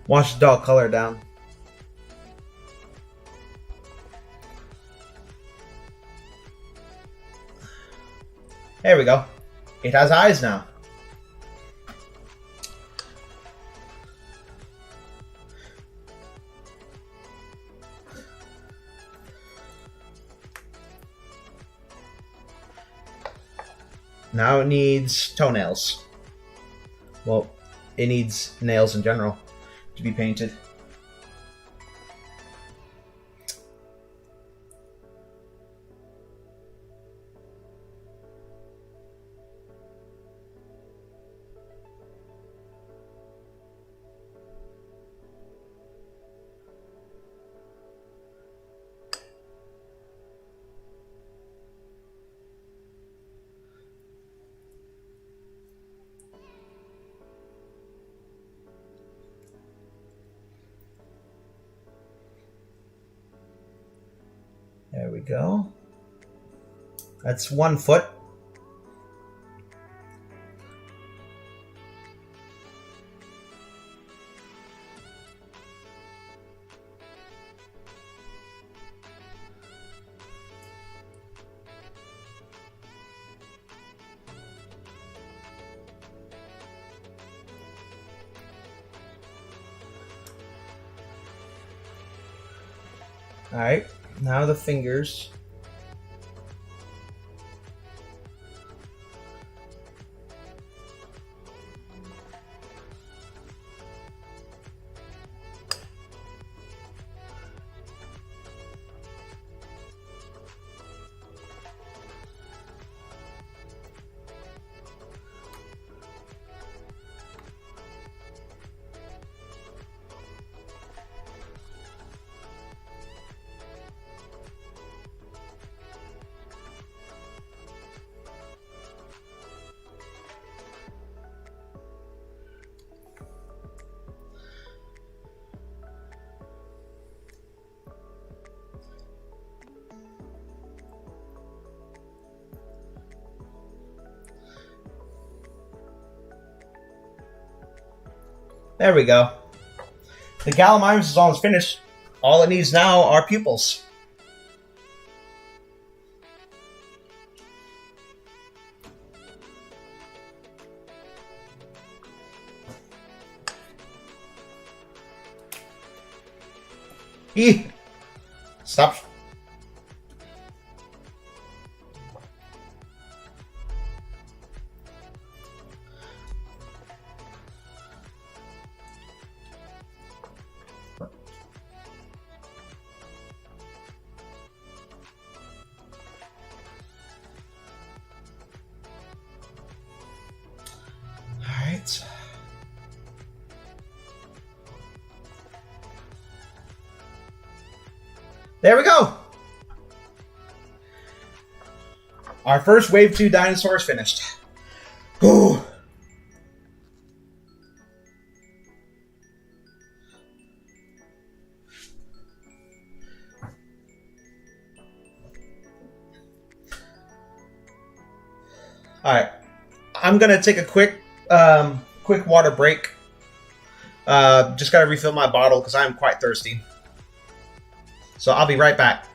Wash the dog color down. There we go. It has eyes now. Now it needs toenails. Well, it needs nails in general to be painted. There we go. That's 1 foot. All right, now the fingers. There we go. The Gallimimus is almost finished. All it needs now are pupils. Stop. Alright. There we go! Our first Wave 2 dinosaurs finished. Ooh. Alright. I'm gonna take a quick water break. Just gotta refill my bottle because I'm quite thirsty. So I'll be right back.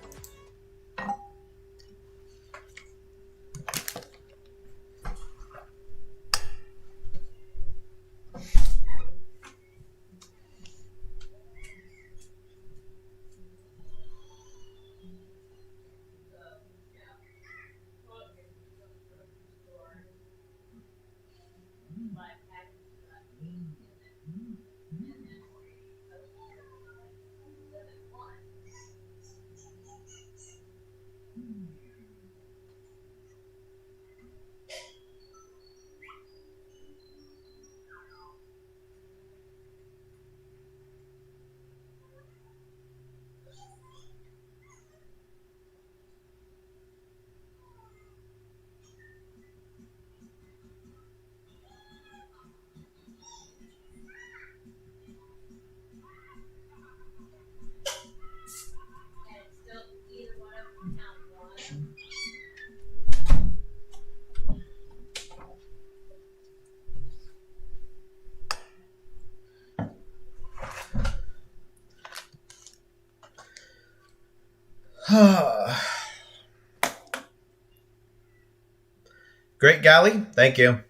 Great galley, thank you.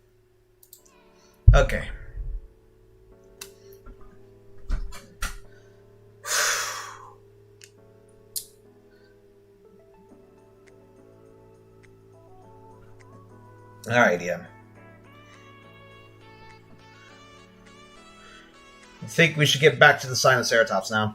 Okay. Alright, yeah. I think we should get back to the Sinoceratops now.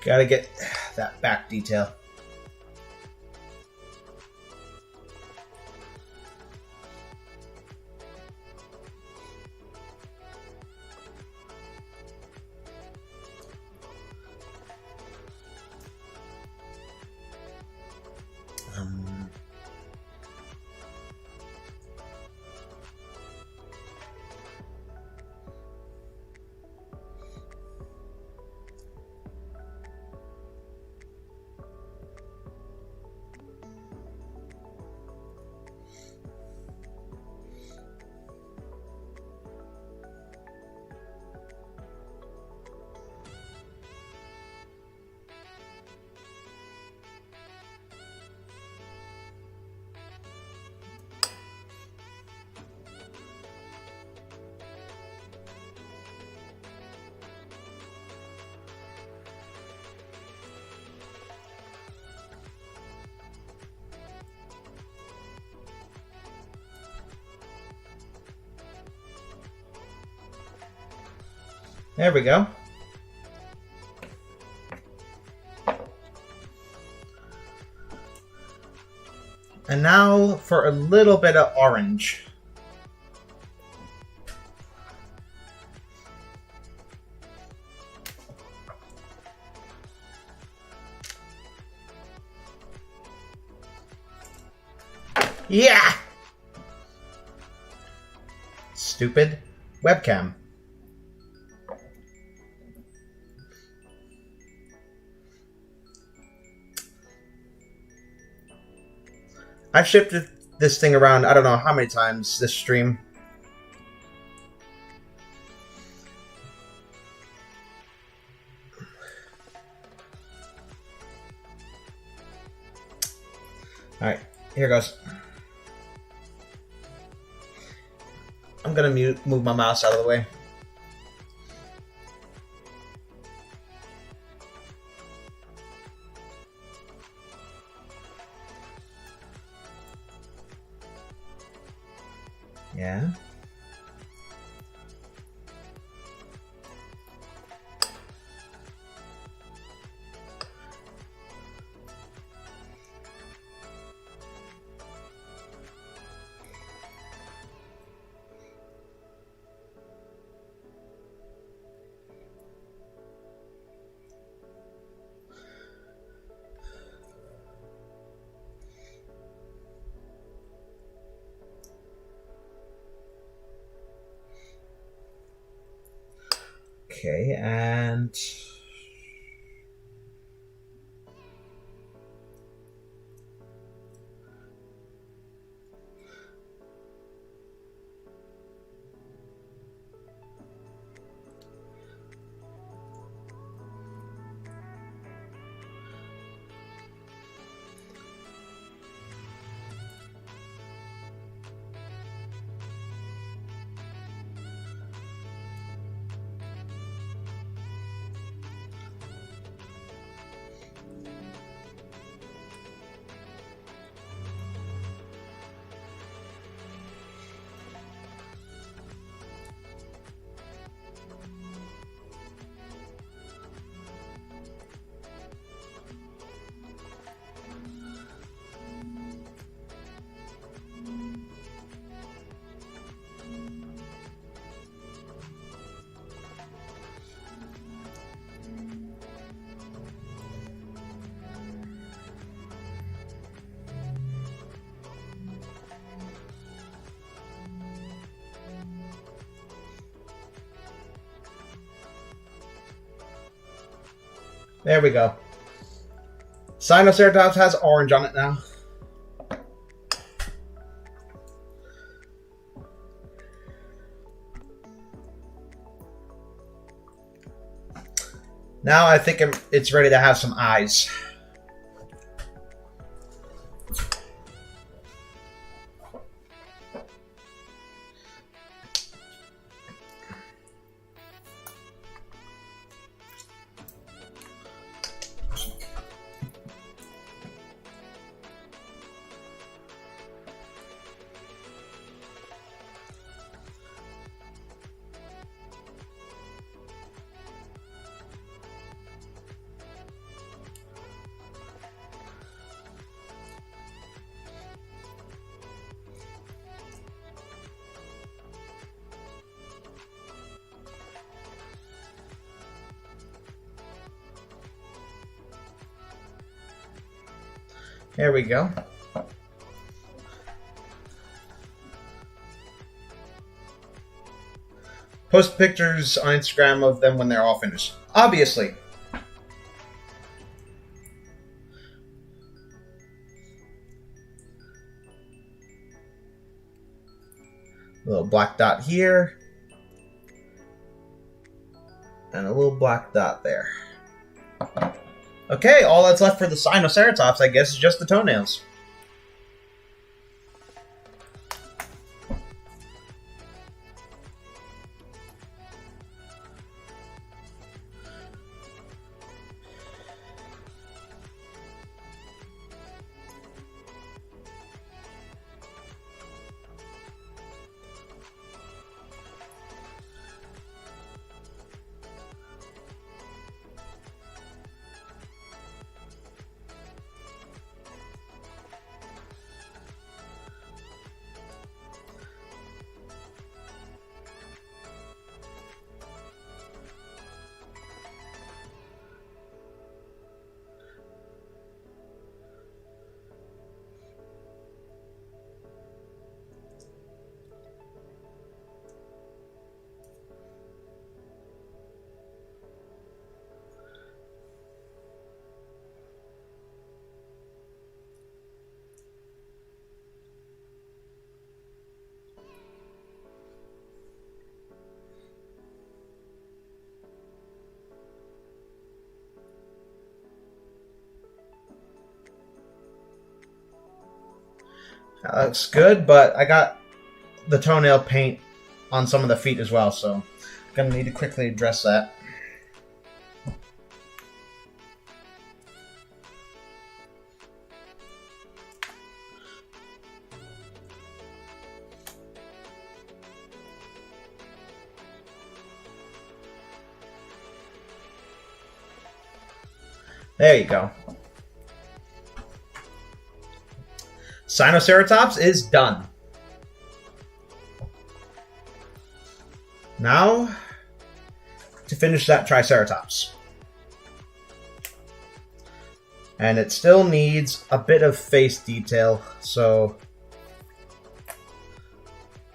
Gotta get that back detail. There we go. And now for a little bit of orange. Yeah! Stupid webcam. I've shifted this thing around, I don't know how many times this stream. Alright, here goes. I'm gonna move my mouse out of the way. Yeah. Okay, and there we go. Sinoceratops has orange on it now. Now I think it's ready to have some eyes. There we go. Post pictures on Instagram of them when they're all finished. Obviously. A little black dot here. And a little black dot there. Okay, all that's left for the Sinoceratops, I guess, is just the toenails. That looks good, but I got the toenail paint on some of the feet as well, so I'm going to need to quickly address that. There you go. Sinoceratops is done. Now, to finish that Triceratops. And it still needs a bit of face detail, so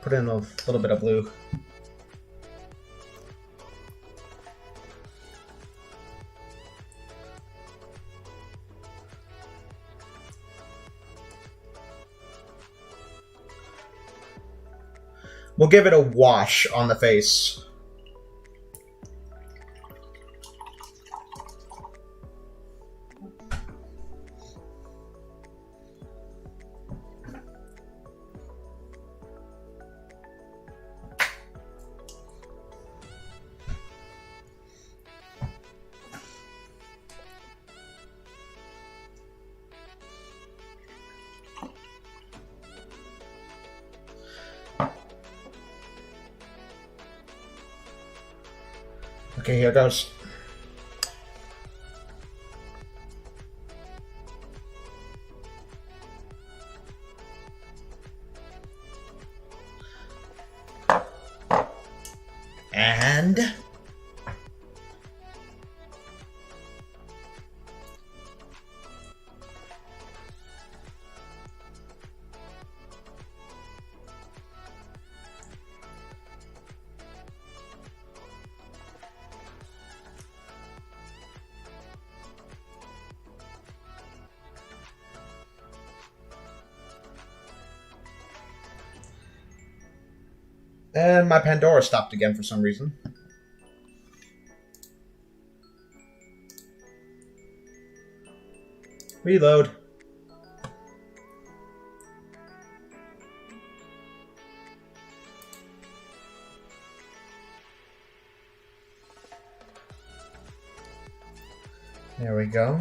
put in a little bit of blue. We'll give it a wash on the face. Okay, here goes. And my Pandora stopped again for some reason. Reload. There we go.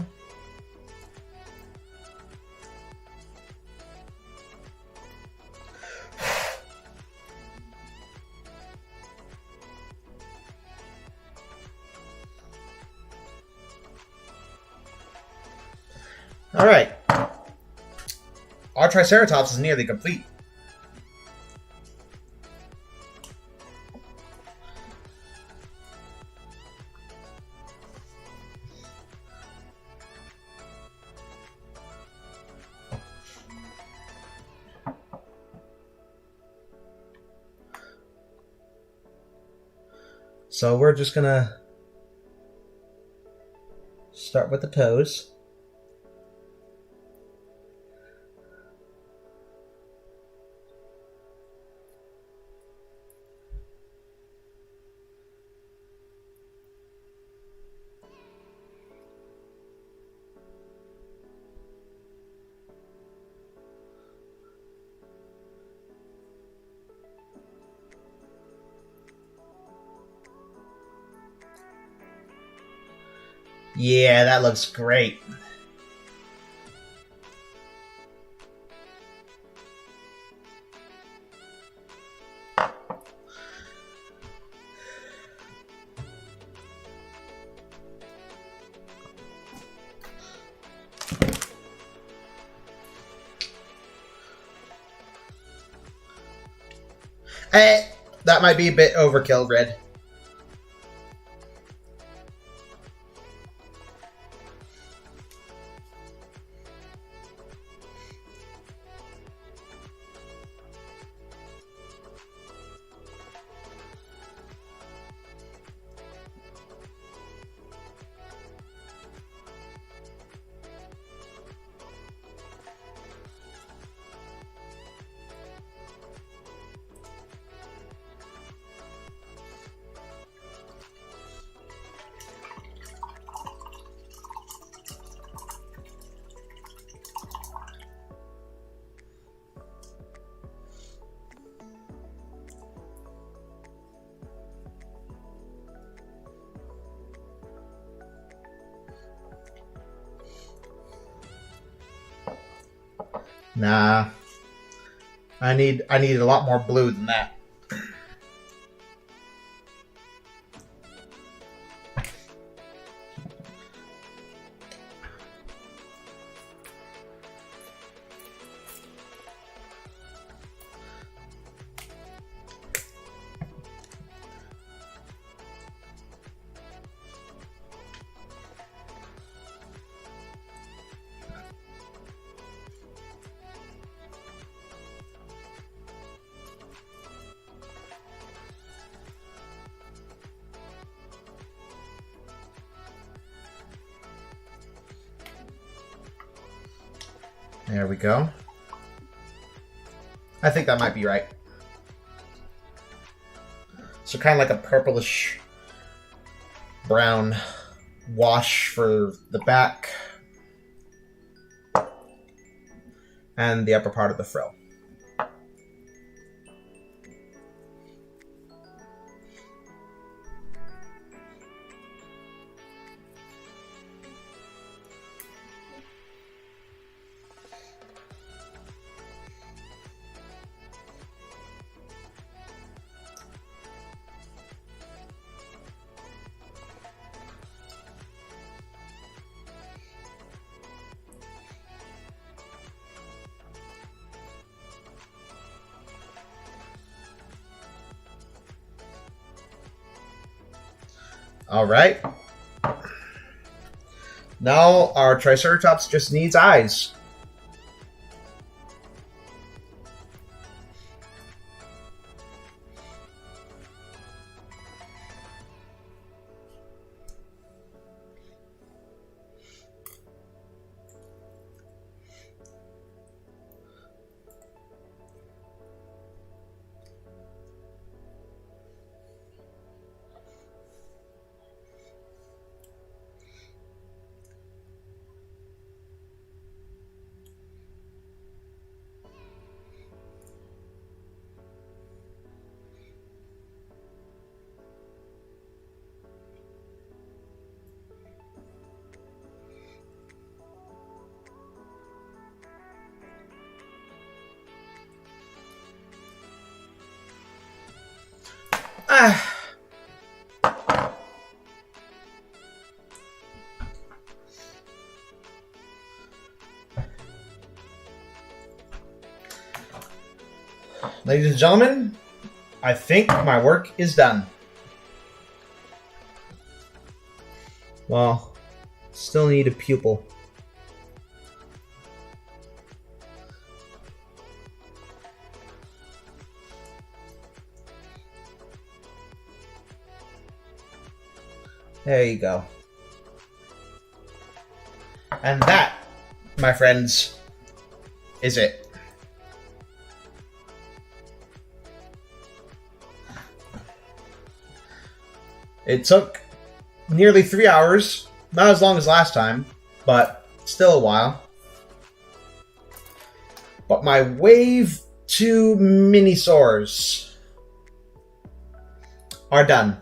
All right. Our Triceratops is nearly complete. So we're just gonna start with the toes. Yeah, that looks great. That might be a bit overkill, Red. Nah. I need a lot more blue than that. There we go. I think that might be right. So kind of like a purplish brown wash for the back and the upper part of the frill. All right. Now our Triceratops just needs eyes. Ladies and gentlemen, I think my work is done. Well, still need a pupil. There you go. And that, my friends, is it. It took nearly 3 hours. Not as long as last time, but still a while. But my wave 2 MINISAURS are done.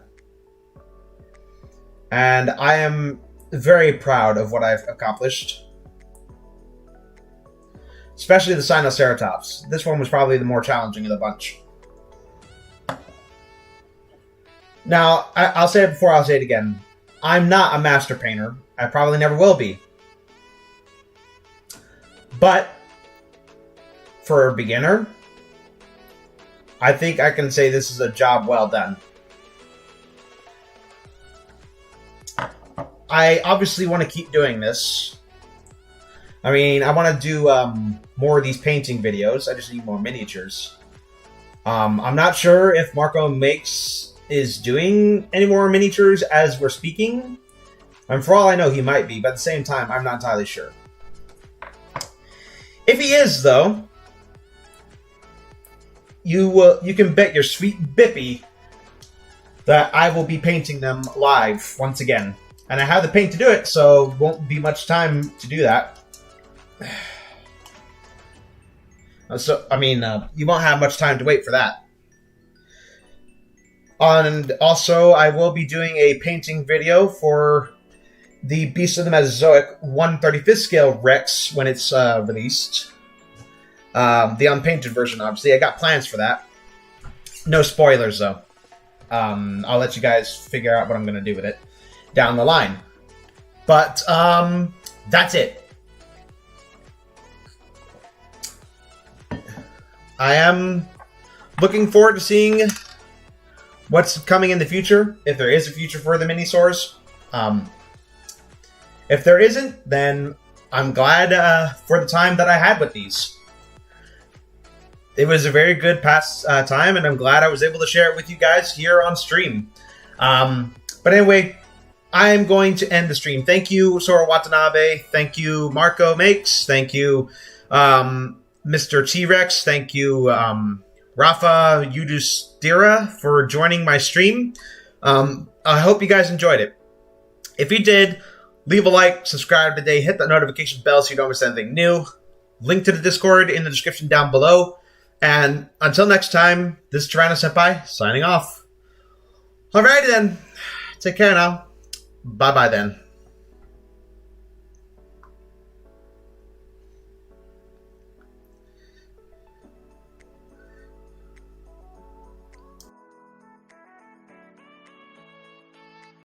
And I am very proud of what I've accomplished. Especially the Sinoceratops. This one was probably the more challenging of the bunch. Now, I'll say it before I'll say it again. I'm not a master painter. I probably never will be. But, for a beginner, I think I can say this is a job well done. I obviously want to keep doing this. I mean, I want to do more of these painting videos. I just need more miniatures. I'm not sure if Marco is doing any more miniatures as we're speaking. And for all I know, he might be, but at the same time, I'm not entirely sure. If he is, though, you can bet your sweet bippy that I will be painting them live once again. And I have the paint to do it, so won't be much time to do that. So, I mean, you won't have much time to wait for that. And also, I will be doing a painting video for the Beast of the Mesozoic 1/35th scale Rex when it's released. The unpainted version, obviously. I got plans for that. No spoilers, though. I'll let you guys figure out what I'm going to do with it down the line. But that's it. I am looking forward to seeing what's coming in the future, if there is a future for the MINISAURS. If there isn't, then I'm glad for the time that I had with these. It was a very good past time, and I'm glad I was able to share it with you guys here on stream. But anyway, I am going to end the stream. Thank you, Sora Watanabe. Thank you, Marco Makes. Thank you, Mr. T-Rex. Thank you, Rafa Yudustira, for joining my stream. I hope you guys enjoyed it. If you did, leave a like, subscribe today, hit that notification bell so you don't miss anything new. Link to the Discord in the description down below. And until next time, this is Tyrannosenpai signing off. Alrighty then. Take care now. Bye-bye then.